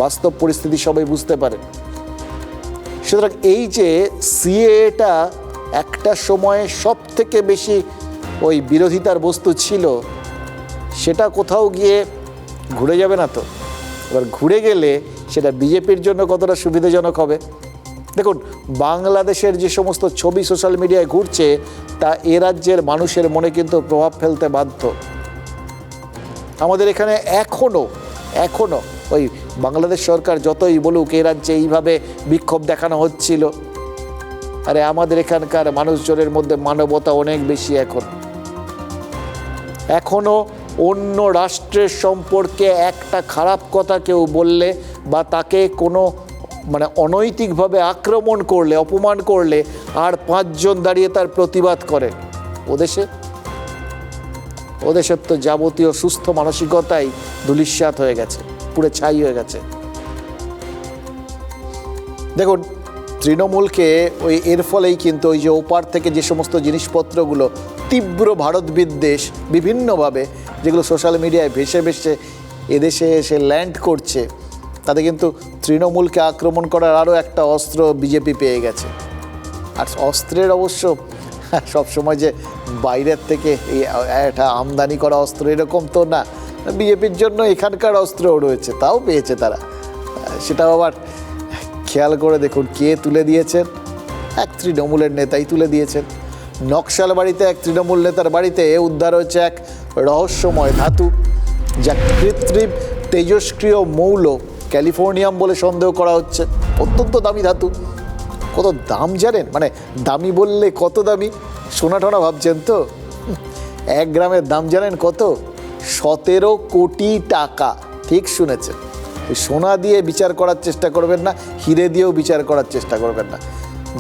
বাস্তব পরিস্থিতি সবাই বুঝতে পারে। সুতরাং এই যে সিএটা একটা সময়ে সব থেকে বেশি ওই বিরোধিতার বস্তু ছিল, সেটা কোথাও গিয়ে ঘুরে যাবে না তো? এবার ঘুরে গেলে সেটা বিজেপির জন্য কতটা সুবিধাজনক হবে। দেখুন, বাংলাদেশের যে সমস্ত ছবি সোশ্যাল মিডিয়ায় ঘুরছে, তা এ রাজ্যের মানুষের মনে কিন্তু প্রভাব ফেলতে বাধ্য। আমাদের এখানে এখনো ওই বাংলাদেশ সরকার যতই বলুক এ রাজ্যে এইভাবে বিক্ষোভ দেখানো হচ্ছিল, আরে আমাদের এখানকার মানুষজনের মধ্যে মানবতা অনেক বেশি। এখনো অন্য রাষ্ট্রের সম্পর্কে একটা খারাপ কথা কেউ বললে বা তাকে কোনো অনৈতিকভাবে আক্রমণ করলে, অপমান করলে, আর 5 জন দাঁড়িয়ে তার প্রতিবাদ করে। ওদেশের তো যাবতীয় সুস্থ মানসিকতাই ধূলিসাৎ হয়ে গেছে, পুরো ছাই হয়ে গেছে। দেখুন, তৃণমূলকে ওই এর ফলেই কিন্তু ওই যে ওপার থেকে যে সমস্ত জিনিসপত্রগুলো তীব্র ভারত বিদ্বেষ বিভিন্নভাবে যেগুলো সোশ্যাল মিডিয়ায় ভেসে ভেসে এদেশে এসে ল্যান্ড করছে, তাতে কিন্তু তৃণমূলকে আক্রমণ করার আরও একটা অস্ত্র বিজেপি পেয়ে গেছে। আর অস্ত্রের অবশ্য সবসময় যে বাইরের থেকে একটা আমদানি করা অস্ত্র এরকম তো না, বিজেপির জন্য এখানকার অস্ত্রও রয়েছে, তাও পেয়েছে তারা। সেটাও আবার খেয়াল করে দেখুন কে তুলে দিয়েছেন, এক তৃণমূলের নেতাই তুলে দিয়েছেন। নকশালবাড়িতে এক তৃণমূল নেতার বাড়িতে উদ্ধার হয়েছে এক রহস্যময় ধাতু, যা কৃত্রিম তেজস্ক্রিয় মৌল ক্যালিফোর্নিয়াম বলে সন্দেহ করা হচ্ছে। অত্যন্ত দামি ধাতু। কত দাম জানেন? দামি বললে কত দামি, সোনা টোনা ভাবছেন তো? 1 গ্রামের দাম জানেন কত? 17 কোটি টাকা। ঠিক শুনেছেন। সোনা দিয়ে বিচার করার চেষ্টা করবেন না, হিরে দিয়েও বিচার করার চেষ্টা করবেন না।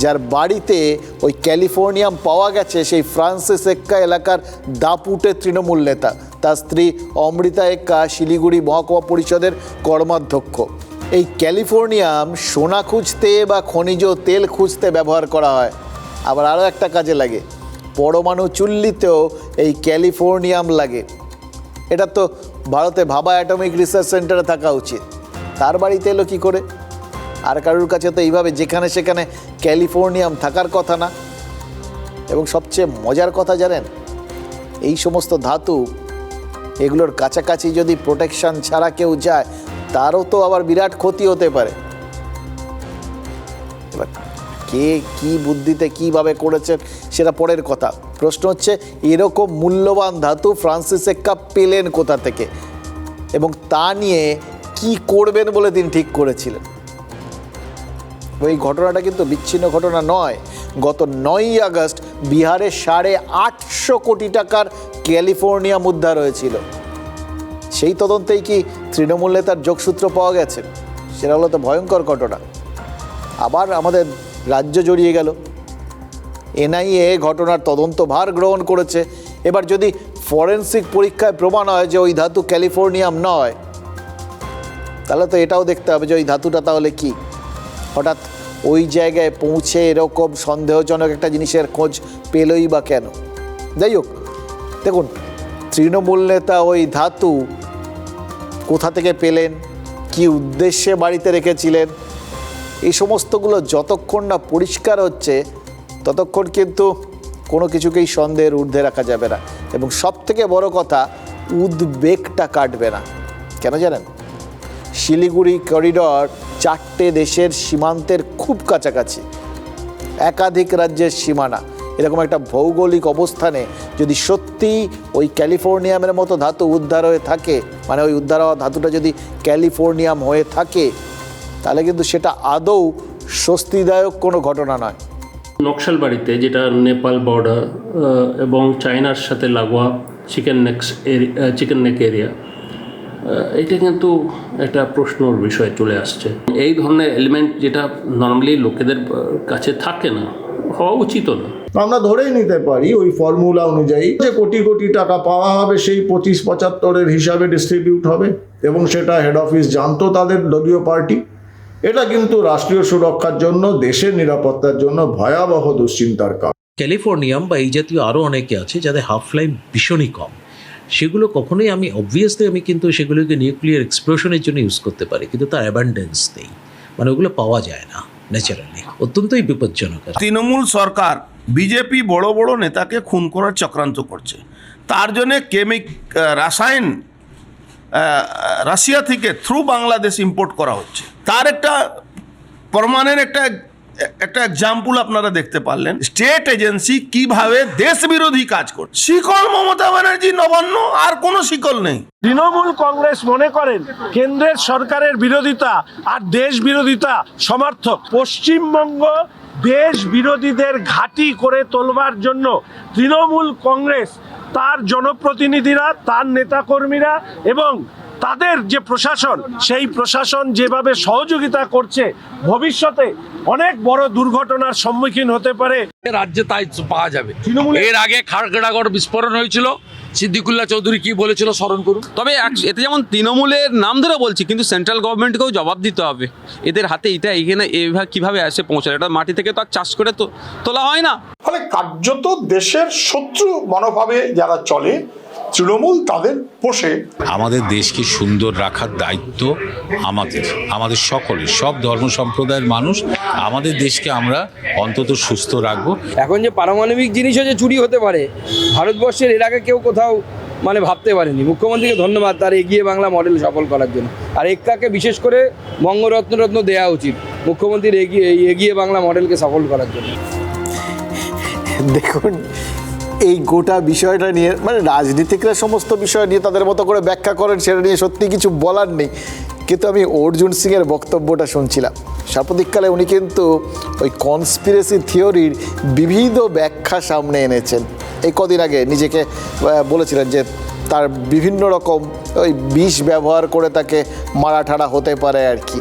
যার বাড়িতে ওই ক্যালিফোর্নিয়াম পাওয়া গেছে সেই ফ্রান্সিস এক্কা এলাকার দাপুটে তৃণমূল নেতা, তার স্ত্রী অমৃতা এক্কা শিলিগুড়ি মহকুমা পরিষদের কর্মাধ্যক্ষ। এই ক্যালিফোর্নিয়াম সোনা খুঁজতে বা খনিজ তেল খুঁজতে ব্যবহার করা হয়। আবার আরও একটা কাজে লাগে, পরমাণু চুল্লিতেও এই ক্যালিফোর্নিয়াম লাগে। এটা তো ভারতে ভাবা অ্যাটমিক রিসার্চ সেন্টারে থাকা উচিত, তার বাড়িতে এলো কী করে? আর কারোর কাছে তো এইভাবে যেখানে সেখানে ক্যালিফোর্নিয়াম থাকার কথা না। এবং সবচেয়ে মজার কথা জানেন, এই সমস্ত ধাতু এগুলোর কাছাকাছি যদি প্রোটেকশন ছাড়া কেউ যায়, তারও তো আবার বিরাট ক্ষতি হতে পারে। এবার কে কী বুদ্ধিতে কীভাবে করেছেন সেটা পরের কথা। প্রশ্ন হচ্ছে, এরকম মূল্যবান ধাতু ফ্রান্সিস এক্কা পেলেন কোথা থেকে এবং তা নিয়ে কি করবেন বলে তিনি ঠিক করেছিলেন। ওই ঘটনাটা কিন্তু বিচ্ছিন্ন ঘটনা নয়। গত 9ই আগস্ট বিহারে 850 কোটি টাকার ক্যালিফোর্নিয়াম উদ্ধার হয়েছিল। সেই তদন্তেই কি তৃণমূল নেতার যোগসূত্র পাওয়া গেছে? সেটা হলো তো ভয়ঙ্কর ঘটনা। আবার আমাদের রাজ্য জড়িয়ে গেল। এনআইএ ঘটনার তদন্ত ভার গ্রহণ করেছে। এবার যদি ফরেন্সিক পরীক্ষায় প্রমাণ হয় যে ওই ধাতু ক্যালিফোর্নিয়াম নয়, তাহলে তো এটাও দেখতে হবে যে ওই ধাতুটা তাহলে কি। হঠাৎ ওই জায়গায় পৌঁছে এরকম সন্দেহজনক একটা জিনিসের খোঁজ পেলই বা কেন? যাই হোক, দেখুন, তৃণমূল নেতা ওই ধাতু কোথা থেকে পেলেন, কি উদ্দেশ্যে বাড়িতে রেখেছিলেন, এই সমস্তগুলো যতক্ষণ না পরিষ্কার হচ্ছে ততক্ষণ কিন্তু কোনো কিছুকেই সন্দেহের ঊর্ধ্বে রাখা যাবে না। এবং সবথেকে বড় কথা, উদ্বেগটা কাটবে না। কেন জানেন? শিলিগুড়ি করিডর 4টে দেশের সীমান্তের খুব কাছাকাছি, একাধিক রাজ্যের সীমানা। এরকম একটা ভৌগোলিক অবস্থানে যদি সত্যি ওই ক্যালিফোর্নিয়ামের মতো ধাতু উদ্ধার হয়ে থাকে, মানে ওই উদ্ধার হওয়া ধাতুটা যদি ক্যালিফোর্নিয়াম হয়ে থাকে, তাহলে কিন্তু সেটা আদৌ স্বস্তিদায়ক কোনো ঘটনা নয়। নকশালবাড়িতে, যেটা নেপাল বর্ডার এবং চায়নার সাথে লাগোয়া চিকেন নেক এরিয়া, এটা কিন্তু একটা প্রশ্নর বিষয় চলে আসছে। এই ধরনের এলিমেন্ট যেটা নর্মালি লোকেদের কাছে থাকে না, হওয়া উচিত না। আমরা ধরেই নিতে পারি ওই ফর্মুলা অনুযায়ী যে কোটি কোটি টাকা পাওয়া হবে, সেই 25-75-এর হিসাবে ডিস্ট্রিবিউট হবে এবং সেটা হেড অফিস জানতো, তাদের দলীয় পার্টি। এটা কিন্তু রাষ্ট্রীয় সুরক্ষার জন্য, দেশের নিরাপত্তার জন্য ভয়াবহ দুশ্চিন্তার কারণ। ক্যালিফোর্নিয়াম বা এই জাতীয় আরও অনেকে আছে যাদের হাফ লাইফ ভীষণই কম, সেগুলো কখনোই আমি কিন্তু সেগুলোকে নিউক্লিয়ার এক্সপ্লোশনের জন্য ইউজ করতে পারি, কিন্তু তার অ্যাবান্ডেন্স নেই, মানে ওগুলো পাওয়া যায় না ন্যাচারালি, অত্যন্তই বিপজ্জনক। তৃণমূল সরকার বিজেপি বড় বড় নেতাকে খুন করার চক্রান্ত করছে, তার জন্যে রাসায়ন রাশিয়া থেকে থ্রু বাংলাদেশ ইম্পোর্ট করা হচ্ছে। তার একটা পার্মানেন্ট একটা এক্সাম্পল আপনারা দেখতে পারলেন, স্টেট এজেন্সি কিভাবে দেশ বিরোধী কাজ করছে। শিকল মমতা ব্যানার্জি নবান্ন, আর কোনো শিকল নেই। তৃণমূল কংগ্রেস মনে করেন কেন্দ্রের সরকারের বিরোধিতা আর দেশ বিরোধিতা সমর্থক। পশ্চিমবঙ্গ দেশ বিরোধীদের ঘাঁটি করে তোলবার জন্য তৃণমূল কংগ্রেস, তার জনপ্রতিনিধিরা, তার নেতাকর্মীরা এবং তাদের যে প্রশাসন, সেই প্রশাসন যেভাবে সহযোগিতা করছে, ভবিষ্যতে অনেক বড় দুর্ঘটনার সম্মুখীন হতে পারে। রাজ্যে তাই পাওয়া যাবে। এর আগে খাড়গড় বিস্ফোরণ হয়েছিল, সিদ্দিকুল্লাহ চৌধুরী কি বলেছিল স্মরণ করুন। তবে এতে যেমন তৃণমূলের নাম ধরে বলছি, কিন্তু সেন্ট্রাল গভর্নমেন্টকেও জবাব দিতে হবে। এদের হাতে এখানে এভাবে কীভাবে আসে পৌঁছায়, এটা মাটি থেকে তো আর চাষ করে তো তোলা হয় না। ফলে কার্যত দেশের শত্রু মনোভাবে যারা চলে, তৃণমূল তাদের পোষে। আমাদের দেশকে সুন্দর রাখার দায়িত্ব আমাদের সকলের, সব ধর্ম সম্প্রদায়ের মানুষ। আমাদের দেশকে আমরা অন্তত সুস্থ রাখবো। এখন যে পারমাণবিক জিনিসও যে চুরি হতে পারে, ভারতবর্ষের এর আগে কেউ কোথাও ভাবতে পারেনি। মুখ্যমন্ত্রীকে ধন্যবাদ তার এগিয়ে বাংলা মডেল সফল করার জন্য। আর এক্কাকে বিশেষ করে বঙ্গরত্ন দেওয়া উচিত মুখ্যমন্ত্রীর এগিয়ে বাংলা মডেলকে সফল করার জন্য। দেখুন, এই গোটা বিষয়টা নিয়ে রাজনীতিকরা সমস্ত বিষয় নিয়ে তাদের মতো করে ব্যাখ্যা করেন, সেটা নিয়ে সত্যি কিছু বলার নেই। কিন্তু আমি অর্জুন সিংয়ের বক্তব্যটা শুনছিলাম, সাম্প্রতিককালে উনি কিন্তু ওই কনস্পিরেসি থিওরির বিবিধ ব্যাখ্যা সামনে এনেছেন। এই কদিন আগে নিজেকে বলেছিলেন যে তার বিভিন্ন রকম ওই বিষ ব্যবহার করে তাকে মারা ঠাড়া হতে পারে আর কি,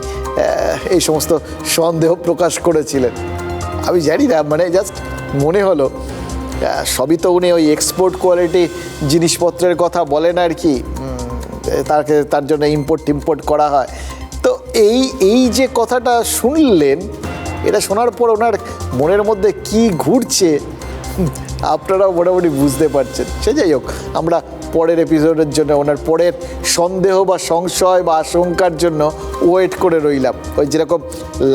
এই সমস্ত সন্দেহ প্রকাশ করেছিলেন। আমি জানি না, জাস্ট মনে হলো সবই তো উনি ওই এক্সপোর্ট কোয়ালিটি জিনিসপত্রের কথা বলেন আর কি, তার জন্য ইম্পোর্ট করা হয়। তো এই যে কথাটা শুনলেন, এটা শোনার পর ওনার মনের মধ্যে কি ঘুরছে আপনারাও মোটামুটি বুঝতে পারছেন। সে যাই হোক, আমরা পরের এপিসোডের জন্য, ওনার পরের সন্দেহ বা সংশয় বা আশঙ্কার জন্য ওয়েট করে রইলাম। ওই যেরকম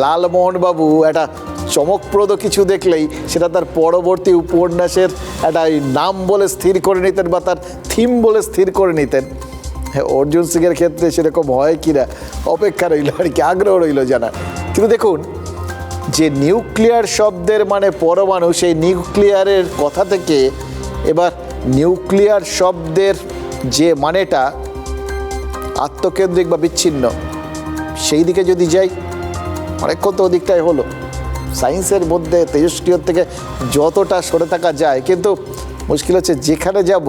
লালমোহনবাবু একটা চমকপ্রদ কিছু দেখলেই সেটা তার পরবর্তী উপন্যাসের একটা নাম বলে স্থির করে নিতেন বা তার থিম বলে স্থির করে নিতেন, অর্জুন সিংয়ের ক্ষেত্রে সেরকম হয় কিনা অপেক্ষা রইল আর কি, আগ্রহ রইল জানার। কিন্তু দেখুন, যে নিউক্লিয়ার শব্দের পরমাণু, সেই নিউক্লিয়ারের কথা থেকে এবার নিউক্লিয়ার শব্দের যে মানেটা আত্মকেন্দ্রিক বা বিচ্ছিন্ন, সেই দিকে যদি যাই, অনেকক্ষণ তো ওদিকটাই হলো। সায়েন্সের মধ্যে তেজস্ক্রিয় থেকে যতটা সরে থাকা যায়, কিন্তু মুশকিল হচ্ছে যেখানে যাব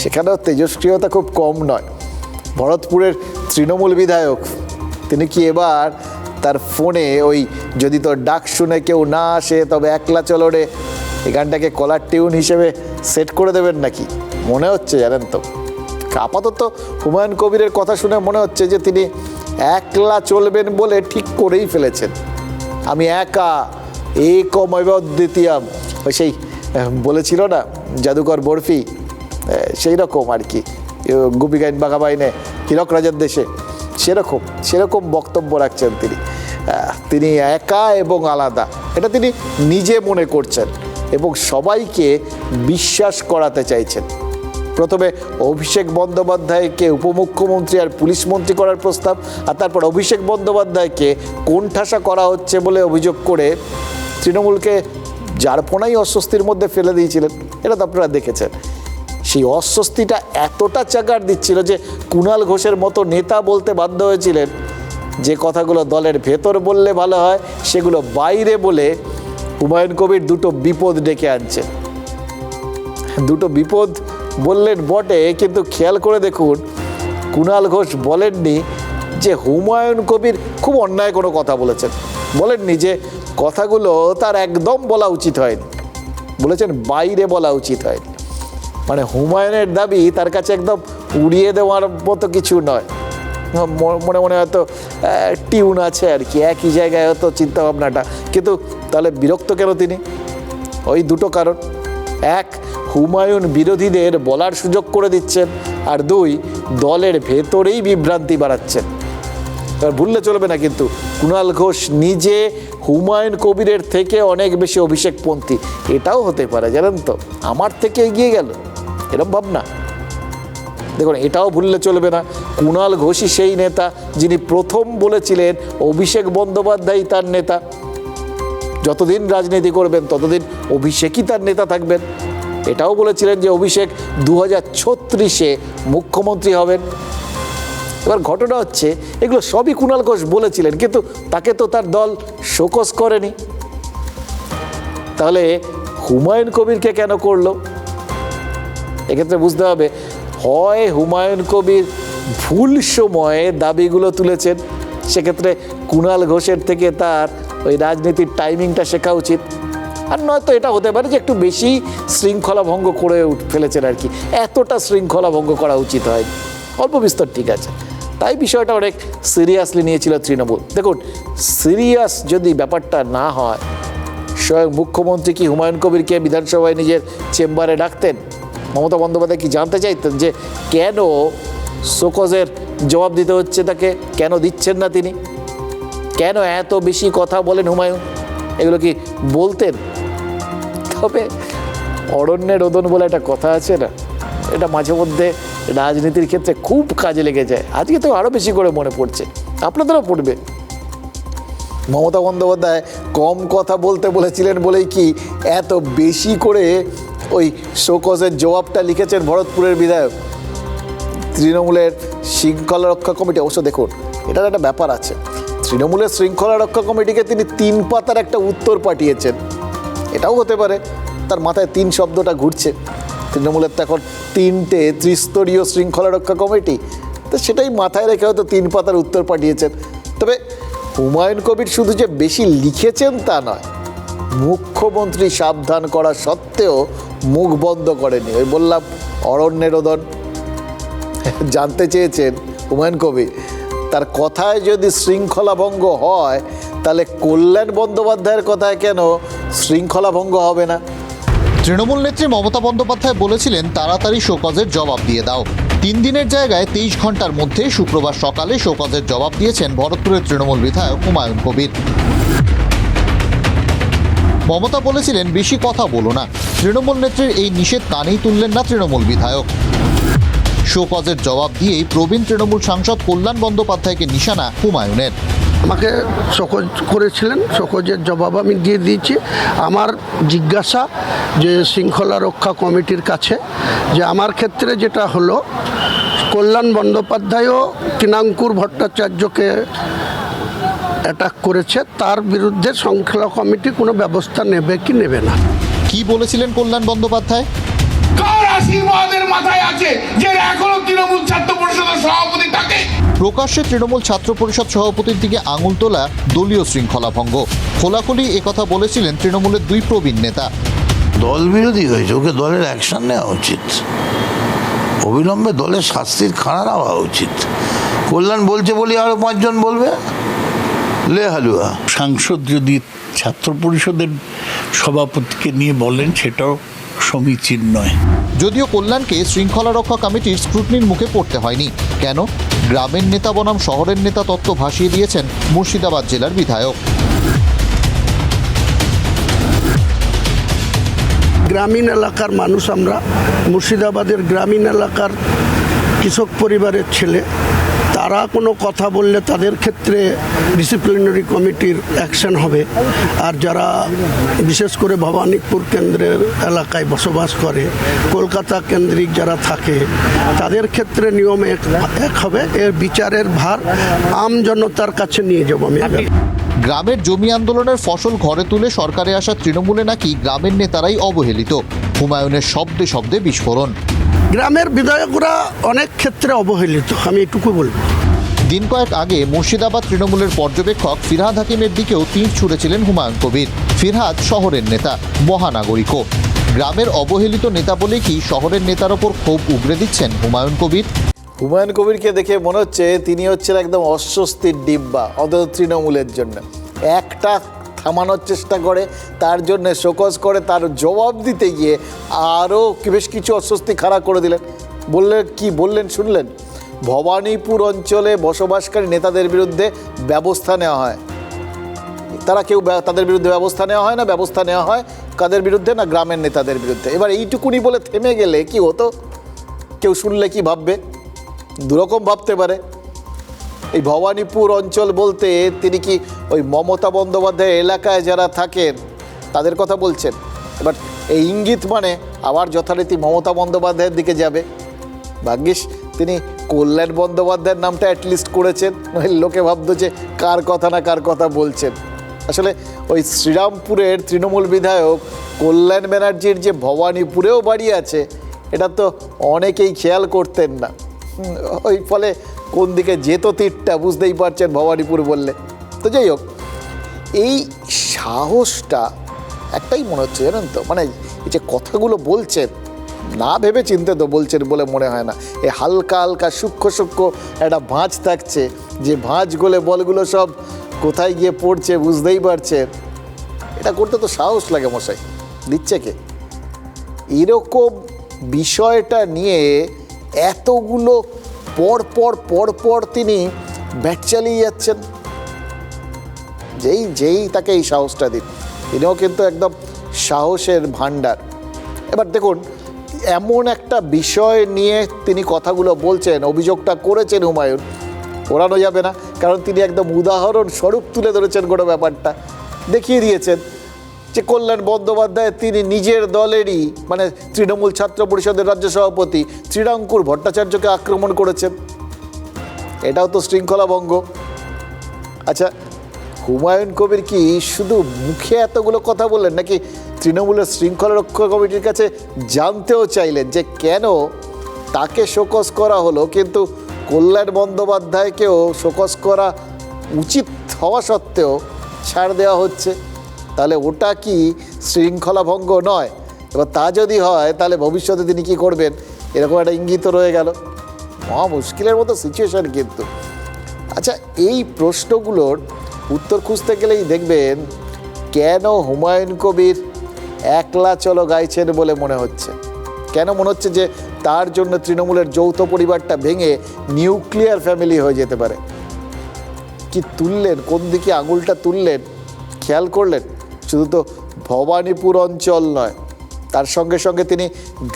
সেখানেও তেজস্ক্রিয়তা খুব কম নয়। ভরতপুরের তৃণমূল বিধায়ক তিনি কি এবার তার ফোনে ওই যদি তোর ডাক শুনে কেউ না আসে তবে একলা চলো রে, এই গানটাকে কলার টিউন হিসেবে সেট করে দেবেন নাকি? মনে হচ্ছে জানেন তো, আপাতত হুমায়ুন কবিরের কথা শুনে মনে হচ্ছে যে তিনি একলা চলবেন বলে ঠিক করেই ফেলেছেন। আমি একা একমৈব দ্বিতীয়াম, সেই বলেছিল না জাদুকর বরফি, সেই রকম আর কি, গুপি গাইন বাঘা বাইনে হীরক রাজার দেশে, সেরকম বক্তব্য রাখছেন তিনি একা এবং আলাদা, এটা তিনি নিজে মনে করছেন এবং সবাইকে বিশ্বাস করাতে চাইছেন। প্রথমে অভিষেক বন্দ্যোপাধ্যায়কে উপমুখ্যমন্ত্রী আর পুলিশ মন্ত্রী করার প্রস্তাব, আর তারপর অভিষেক বন্দ্যোপাধ্যায়কে কোণঠাসা করা হচ্ছে বলে অভিযোগ করে তৃণমূলকে জারপোনাই অস্বস্তির মধ্যে ফেলে দিয়েছিলেন, এটা তো আপনারা দেখেছেন। সেই অস্বস্তিটা এতটা চাগার দিচ্ছিল যে কুণাল ঘোষের মতো নেতা বলতে বাধ্য হয়েছিলেন যে কথাগুলো দলের ভেতর বললে ভালো হয় সেগুলো বাইরে বলে হুমায়ুন কবির দুটো বিপদ ডেকে আনছে। দুটো বিপদ বললেন বটে, কিন্তু খেয়াল করে দেখুন কুণাল ঘোষ বলেননি যে হুমায়ুন কবির খুব অন্যায় কোনো কথা বলেছেন, বলেননি যে কথাগুলো তার একদম বলা উচিত হয়নি, বলেছেন বাইরে বলা উচিত হয়নি। মানে হুমায়ুনের দাবি তার কাছে একদম উড়িয়ে দেওয়ার মতো কিছু নয়, মনে মনে হয়তো টিউন আছে আর কি, একই জায়গায় হয়তো চিন্তাভাবনাটা, কিন্তু তাহলে বিরক্ত কেন তিনি? ওই দুটো কারণ, এক হুমায়ুন বিরোধীদের বলার সুযোগ করে দিচ্ছেন, আর দুই দলের ভেতরেই বিভ্রান্তি বাড়াচ্ছেন। এবার ভুললে চলবে না কিন্তু কুণাল ঘোষ নিজে হুমায়ুন কবিরের থেকে অনেক বেশি অভিষেকপন্থী, এটাও হতে পারে জানেন তো, আমার থেকে এগিয়ে গেল এরকম ভাবনা। দেখুন এটাও ভুললে চলবে না, কুণাল ঘোষই সেই নেতা যিনি প্রথম বলেছিলেন অভিষেক বন্দ্যোপাধ্যায় তার নেতা, যতদিন রাজনীতি করবেন ততদিন অভিষেকই তার নেতা থাকবেন। এটাও বলেছিলেন যে অভিষেক 2036-এ মুখ্যমন্ত্রী হবেন। এবার ঘটনা হচ্ছে এগুলো সবই কুণাল ঘোষ বলেছিলেন, কিন্তু তাকে তো তার দল শোকজ করেনি। তাহলে হুমায়ুন কবিরকে কেন করলো? এক্ষেত্রে বুঝতে হবে, হয় হুমায়ুন কবির ভুল সময়ে দাবিগুলো তুলেছেন, সেক্ষেত্রে কুণাল ঘোষের থেকে তার ওই রাজনীতির টাইমিংটা শেখা উচিত, আর নয়তো এটা হতে পারে যে একটু বেশি শৃঙ্খলা ভঙ্গ করে ফেলেছেন আর কি, এতটা শৃঙ্খলা ভঙ্গ করা উচিত হয়, অল্প বিস্তর ঠিক আছে। তাই বিষয়টা অনেক সিরিয়াসলি নিয়েছিল তৃণমূল। দেখুন সিরিয়াস যদি ব্যাপারটা না হয়, স্বয়ং মুখ্যমন্ত্রী কি হুমায়ুন কবিরকে বিধানসভায় নিজের চেম্বারে ডাকতেন? মমতা বন্দ্যোপাধ্যায় কি জানতে চাইতেন যে কেন শোকজের জবাব দিতে হচ্ছে তাকে, কেন দিচ্ছেন না তিনি, কেন এত বেশি কথা বলেন হুমায়ুন, এগুলো কি বলতেন? তবে অরণ্যের রোদন বলে একটা কথা আছে না, এটা মাঝে মধ্যে রাজনীতির ক্ষেত্রে খুব কাজে লেগে যায়। আজকে তো আরও বেশি করে মনে পড়ছে, আপনাদেরও পড়বে। মমতা বন্দ্যোপাধ্যায় কম কথা বলতে বলেছিলেন বলেই কি এত বেশি করে ওই শোকজের জবাবটা লিখেছেন ভরতপুরের বিধায়ক। তৃণমূলের শৃঙ্খলা রক্ষা কমিটি, অবশ্য দেখুন এটার একটা ব্যাপার আছে, তৃণমূলের শৃঙ্খলা রক্ষা কমিটিকে তিনি 3 পাতার একটা উত্তর পাঠিয়েছেন। এটাও হতে পারে তার মাথায় 3 শব্দটা ঘুরছে, তৃণমূলের তো এখন 3টে ত্রিস্তরীয় শৃঙ্খলা রক্ষা কমিটি, তো সেটাই মাথায় রেখে হয়তো 3 পাতার উত্তর পাঠিয়েছেন। তবে হুমায়ুন কবির শুধু যে বেশি লিখেছেন তা নয়, মুখ্যমন্ত্রী সাবধান করা সত্ত্বেও মুখ বন্ধ করেনি। ওই বললাম অরণ্যের রোদন, জানতে চেয়েছেন হুমায়ুন কবির তার কথায় যদি শৃঙ্খলা ভঙ্গ হয় তাহলে কল্যাণ বন্দ্যোপাধ্যায়ের কথায় কেন শৃঙ্খলা ভঙ্গ হবে না? তৃণমূল নেত্রী মমতা বন্দ্যোপাধ্যায় বলেছিলেন তাড়াতাড়ি শোকজের জবাব দিয়ে দাও। 3 দিনের জায়গায় 23 ঘন্টার মধ্যে শুক্রবার সকালে শোকজের জবাব দিয়েছেন ভরতপুরের তৃণমূল বিধায়ক হুমায়ুন কবির। মমতা বলেছিলেন বেশি কথা বলো না, তৃণমূল নেত্রীর এই নিষেধ কানেই তুললেন না তৃণমূল বিধায়ক। শোকজের জবাব দিয়েই প্রবীণ তৃণমূল সাংসদ কল্যাণ বন্দ্যোপাধ্যায়কে নিশানা হুমায়ুনের। আমাকে শোকজ করেছিলেন, শোকজের জবাব আমি দিয়ে দিয়েছি। আমার জিজ্ঞাসা যে শৃঙ্খলা রক্ষা কমিটির কাছে যে আমার ক্ষেত্রে যেটা হলো, কল্যাণ বন্দ্যোপাধ্যায়ও কিনাঙ্কুর ভট্টাচার্যকে অ্যাটাক করেছে, তার বিরুদ্ধে শৃঙ্খলা কমিটি কোনো ব্যবস্থা নেবে কি নেবে না। কি বলেছিলেন কল্যাণ বন্দ্যোপাধ্যায়? কার আশীর্বাদের মাথায় আছে যে এখনো তৃণমূল ছাত্র পরিষদের সভাপতি থাকে? প্রকাশ্যে তৃণমূল ছাত্র পরিষদ সভাপতির দিকে আঙুল তোলা দলীয় শৃঙ্খলা ভঙ্গ। খোলাখুলি একথা বলেছিলেন তৃণমূলের 2 প্রবীণ নেতা। দল বিরোধী হয়েছে, ওকে দলের অ্যাকশন নেওয়া উচিত, অবিলম্বে দলের শাস্তির খাড়া নেওয়া উচিত। কল্যাণ বলছে বলি আরো 5 জন বলবে, লে হালুয়া। সাংসদ যদি ছাত্র পরিষদের সভাপতিকে নিয়ে বলেন সেটাও সমীচীন নয়। যদিও কল্যাণকে শৃঙ্খলা রক্ষা কমিটির স্ক্রুটনির মুখে পড়তে হয়নি। কেন? গ্রামের নেতা বনাম শহরের নেতা তত্ত্ব ভাসিয়ে দিয়েছেন মুর্শিদাবাদ জেলার বিধায়ক। গ্রামীণ এলাকার মানুষ আমরা, মুর্শিদাবাদের গ্রামীণ এলাকার কৃষক পরিবারের ছেলে, তারা কোনো কথা বললে তাদের ক্ষেত্রে ডিসিপ্লিনারি কমিটির অ্যাকশন হবে। আর যারা বিশেষ করে ভবানীপুর কেন্দ্রের এলাকায় বসবাস করে, কলকাতা কেন্দ্রিক যারা থাকে, তাদের ক্ষেত্রে নিয়ম এক হবে। এর বিচারের ভার আম জনতার কাছে নিয়ে যাব আমি। গ্রামের জমি আন্দোলনের ফসল ঘরে তুলে সরকারে আসা তৃণমূলে নাকি গ্রামের নেতারাই অবহেলিত। হুমায়ুনের শব্দে শব্দে বিস্ফোরণ। গ্রামের বিধায়করা অনেক ক্ষেত্রে অবহেলিত, আমি এটুকু বলবো। দিন কয়েক আগে মুর্শিদাবাদ তৃণমূলের পর্যবেক্ষক ফিরহাদ হাকিমের দিকেও তীর ছুঁড়েছিলেন হুমায়ুন কবির। ফিরহাদ শহরের নেতা, মহানাগরিকও। গ্রামের অবহেলিত নেতা বলে কি শহরের নেতার ওপর ক্ষোভ উগরে দিচ্ছেন হুমায়ুন কবির? হুমায়ুন কবিরকে দেখে মনে হচ্ছে তিনি হচ্ছেন একদম অস্বস্তির ডিব্বা, অন্তত তৃণমূলের জন্য। একটা থামানোর চেষ্টা করে, তার জন্য শোকজ করে, তার জবাব দিতে গিয়ে আরও বেশ কিছু অস্বস্তি খাড়া করে দিলেন। বললেন শুনলেন, ভবানীপুর অঞ্চলে বসবাসকারী নেতাদের বিরুদ্ধে ব্যবস্থা নেওয়া হয়। তাদের বিরুদ্ধে ব্যবস্থা নেওয়া হয় না, ব্যবস্থা নেওয়া হয় কাদের বিরুদ্ধে? না, গ্রামের নেতাদের বিরুদ্ধে। এবার এইটুকুনি বলে থেমে গেলে কি হতো? কেউ শুনলে কি ভাববে? দুরকম ভাবতে পারে। এই ভবানীপুর অঞ্চল বলতে তিনি কি ওই মমতা বন্দ্যোপাধ্যায় এলাকায় যারা থাকেন তাদের কথা বলছেন? এবার এই ইঙ্গিত মানে আবার যথারীতি মমতা বন্দ্যোপাধ্যায়ের দিকে যাবে। ভাগ্যিস তিনি কল্যাণ বন্দ্যোপাধ্যায়ের নামটা অ্যাটলিস্ট করেছেন, লোকে ভাবতো যে কার কথা না কার কথা বলছেন। আসলে ওই শ্রীরামপুরের তৃণমূল বিধায়ক কল্যাণ ব্যানার্জির যে ভবানীপুরেও বাড়ি আছে, এটা তো অনেকেই খেয়াল করতেন না। ওই ফলে কোন দিকে যেত তীরটা বুঝতেই পারছেন ভবানীপুর বললে। তো যাই হোক, এই সাহসটা একটাই মনে হচ্ছে জানেন তো, মানে এই যে কথাগুলো বলছেন না ভেবে চিন্তে তো বলছেন বলে মনে হয় না। এই হালকা হালকা সূক্ষ্ম সূক্ষ্ম একটা ভাঁজ থাকছে, যে ভাঁজ গলে বলগুলো সব কোথায় গিয়ে পড়ছে বুঝতেই পারছেন। এটা করতে তো সাহস লাগে মশাই, দিচ্ছে কে? এরকম বিষয়টা নিয়ে এতগুলো পর তিনি ব্যাট চালিয়ে যাচ্ছেন। যেই তাকে এই সাহসটা দিন, তিনিও কিন্তু একদম সাহসের ভাণ্ডার। এবার দেখুন, এমন একটা বিষয় নিয়ে তিনি কথাগুলো বলছেন, অভিযোগটা করেছেন হুমায়ুন, ওড়ানো যাবে না, কারণ তিনি একদম উদাহরণ স্বরূপ তুলে ধরেছেন গোটা ব্যাপারটা, দেখিয়ে দিয়েছেন যে কল্যাণ বন্দ্যোপাধ্যায় তিনি নিজের দলেরই মানে তৃণমূল ছাত্র পরিষদের রাজ্য সভাপতি শ্রীরাঙ্কুর ভট্টাচার্যকে আক্রমণ করেছেন। এটাও তো শৃঙ্খলা ভঙ্গ। আচ্ছা, হুমায়ুন কবির কি শুধু মুখে এতগুলো কথা বললেন, নাকি তৃণমূলের শৃঙ্খলা রক্ষা কমিটির কাছে জানতেও চাইলেন যে কেন তাকে শোকজ করা হলো, কিন্তু কল্যাণ বন্দ্যোপাধ্যায়কেও শোকজ করা উচিত হওয়া সত্ত্বেও ছাড় দেওয়া হচ্ছে? তাহলে ওটা কি শৃঙ্খলা ভঙ্গ নয়? এবার তা যদি হয় তাহলে ভবিষ্যতে তিনি কী করবেন, এরকম একটা ইঙ্গিত রয়ে গেল। মহা মুশকিলের মতো সিচুয়েশন কিন্তু। আচ্ছা, এই প্রশ্নগুলোর উত্তর খুঁজতে গেলেই দেখবেন কেন হুমায়ুন কবির একলা চলো গাইছেন বলে মনে হচ্ছে। কেন মনে হচ্ছে যে তার জন্য তৃণমূলের যৌথ পরিবারটা ভেঙে নিউক্লিয়ার ফ্যামিলি হয়ে যেতে পারে। কি তুললেন, কোন দিকে আঙুলটা তুললেন খেয়াল করলেন? শুধু তো ভবানীপুর অঞ্চল নয়, তার সঙ্গে সঙ্গে তিনি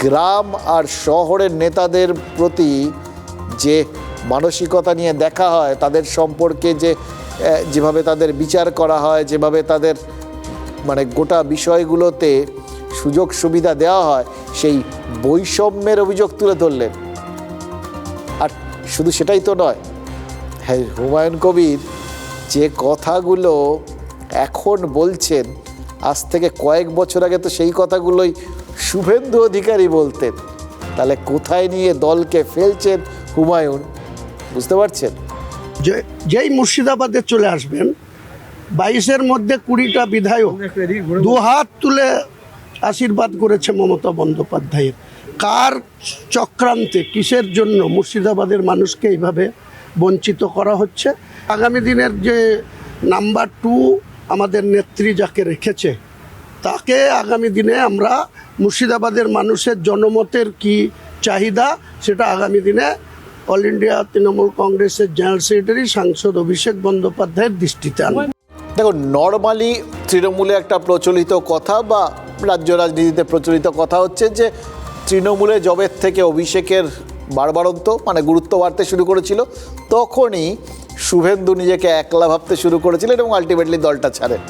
গ্রাম আর শহরের নেতাদের প্রতি যে মানসিকতা নিয়ে দেখা হয়, তাদের সম্পর্কে যেভাবে তাদের বিচার করা হয়, যেভাবে তাদের মানে গোটা বিষয়গুলোতে সুযোগ সুবিধা দেওয়া হয়, সেই বৈষম্যের অভিযোগ তুলে ধরলেন। আর শুধু সেটাই তো নয়, হ্যাঁ, হুমায়ুন কবির যে কথাগুলো এখন বলছেন, আজ থেকে কয়েক বছর আগে তো সেই কথাগুলোই শুভেন্দু অধিকারী বলতেন। তাহলে কোথায় নিয়ে দলকে ফেলছেন হুমায়ুন, বুঝতে পারছেন? যেই মুর্শিদাবাদে চলে আসবেন, 22-এর মধ্যে 20টা বিধায়ক দু হাত তুলে আশীর্বাদ করেছে মমতা বন্দ্যোপাধ্যায়ের। কার চক্রান্তে, কিসের জন্য মুর্শিদাবাদের মানুষকে এইভাবে বঞ্চিত করা হচ্ছে? আগামী দিনের যে নাম্বার 2 আমাদের নেত্রী যাকে রেখেছে, তাকে আগামী দিনে আমরা মুর্শিদাবাদের মানুষের জনমতের কি চাহিদা, সেটা আগামী দিনে অল ইন্ডিয়া তৃণমূল কংগ্রেসের জেনারেল সেক্রেটারি সাংসদ অভিষেক বন্দ্যোপাধ্যায়ের দৃষ্টিতে আনবে। দেখুন, নর্মালি তৃণমূলে একটা প্রচলিত কথা বা রাজ্য রাজনীতিতে প্রচলিত কথা হচ্ছে যে তৃণমূলে জবের থেকে অভিষেকের বাড়বাড়ন্ত মানে গুরুত্ব বাড়তে শুরু করেছিল, তখনই শুভেন্দু নিজেকে একলা ভাবতে শুরু করেছিলেন এবং আলটিমেটলি দলটা ছাড়েন।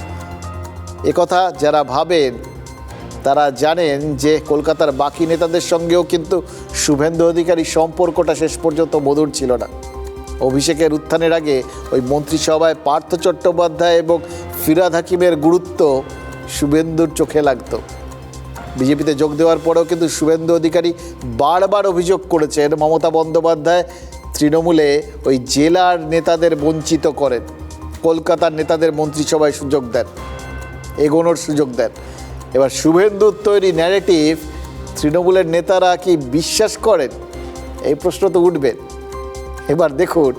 একথা যারা ভাবেন তারা জানেন যে কলকাতার বাকি নেতাদের সঙ্গেও কিন্তু শুভেন্দু অধিকারী সম্পর্কটা শেষ পর্যন্ত মধুর ছিল না। অভিষেকের উত্থানের আগে ওই মন্ত্রিসভায় পার্থ চট্টোপাধ্যায় এবং ফিরহাদ হাকিমের গুরুত্ব শুভেন্দুর চোখে লাগতো। বিজেপিতে যোগ দেওয়ার পরেও কিন্তু শুভেন্দু অধিকারী বারবার অভিযোগ করেছেন মমতা বন্দ্যোপাধ্যায় তৃণমূলে ওই জেলার নেতাদের বঞ্চিত করেন, কলকাতার নেতাদের মন্ত্রিসভায় সুযোগ দেন, এগোনোর সুযোগ দেন। এবার শুভেন্দুর তৈরি ন্যারেটিভ তৃণমূলের নেতারা কি বিশ্বাস করেন, এই প্রশ্ন তো উঠবে। এবার দেখুন,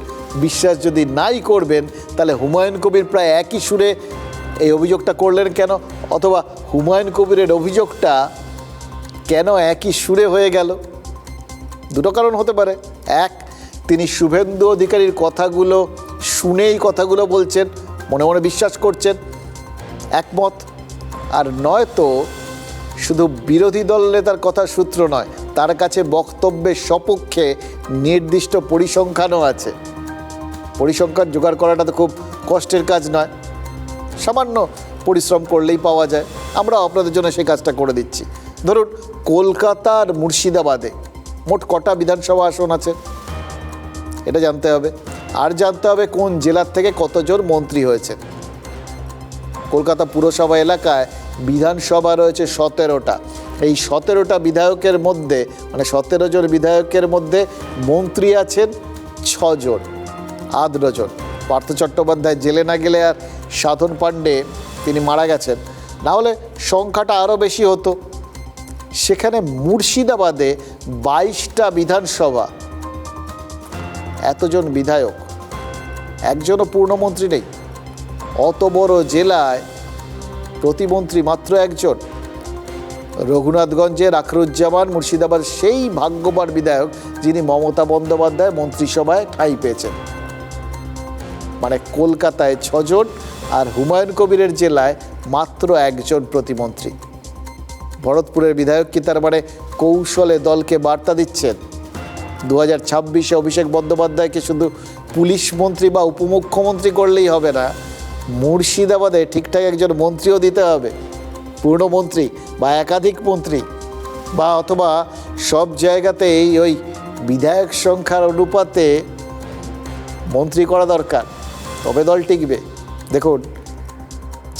বিশ্বাস যদি নাই করবেন তাহলে হুমায়ুন কবির প্রায় একই সুরে এই অভিযোগটা করলেন কেন, অথবা হুমায়ুন কবিরের অভিযোগটা কেন একই সুরে হয়ে গেল? দুটো কারণ হতে পারে। এক, তিনি শুভেন্দু অধিকারীর কথাগুলো শুনেই কথাগুলো বলছেন, মনে মনে বিশ্বাস করছেন, একমত। আর নয়তো শুধু বিরোধী দল নেতার কথার সূত্র নয়, তার কাছে বক্তব্যের সপক্ষে নির্দিষ্ট পরিসংখ্যানও আছে। পরিসংখ্যান জোগাড় করাটা তো খুব কষ্টের কাজ নয়, সামান্য পরিশ্রম করলেই পাওয়া যায়। আমরা আপনাদের জন্য সেই কাজটা করে দিচ্ছি। ধরুন, কলকাতার মুর্শিদাবাদে মোট কটা বিধানসভা আসন আছে এটা জানতে হবে, আর জানতে হবে কোন জেলার থেকে কতজন মন্ত্রী হয়েছে। কলকাতা পুরসভা এলাকায় বিধানসভা রয়েছে 17টা। এই 17টা বিধায়কের মধ্যে মানে 17 জন বিধায়কের মধ্যে মন্ত্রী আছেন 6 জন, 8 জন। পার্থ চট্টোপাধ্যায় জেলে না গেলে আর সাধন পাণ্ডে তিনি মারা গেছেন, না হলে সংখ্যাটা আরও বেশি হতো। সেখানে মুর্শিদাবাদে 22টা বিধানসভা, এতজন বিধায়ক, একজনও পূর্ণমন্ত্রী নেই। অত বড় জেলায় প্রতিমন্ত্রী মাত্র একজন। রঘুনাথগঞ্জের আখরুজ্জামান মুর্শিদাবাদ সেই ভাগ্যবান বিধায়ক যিনি মমতা বন্দ্যোপাধ্যায় মন্ত্রিসভায় ঠাঁই পেয়েছেন। মানে কলকাতায় 6 জন আর হুমায়ুন কবিরের জেলায় মাত্র একজন প্রতিমন্ত্রী। ভরতপুরের বিধায়ক কি তার মানে কৌশলে দলকে বার্তা দিচ্ছেন 2026-এ অভিষেক বন্দ্যোপাধ্যায়কে শুধু পুলিশ মন্ত্রী বা উপমুখ্যমন্ত্রী করলেই হবে না, মুর্শিদাবাদে ঠিকঠাক একজন মন্ত্রীও দিতে হবে, পূর্ণমন্ত্রী বা একাধিক মন্ত্রী, বা অথবা সব জায়গাতেই ওই বিধায়ক সংখ্যার অনুপাতে মন্ত্রী করা দরকার, তবে দল টিকবে। দেখুন,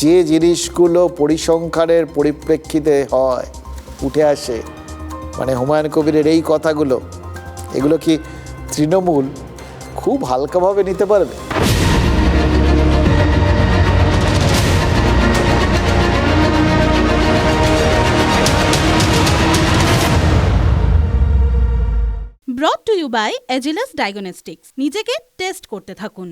যে জিনিসগুলো পরিসংখ্যানের পরিপ্রেক্ষিতে হয়, উঠে আসে, মানে হুমায়ুন কবিরের এই কথাগুলো, এগুলো কি তৃণমূল খুব হালকাভাবে নিতে পারবে? Brought to you by Agilus diagnostics. নিজেকে টেস্ট করতে থাকুন।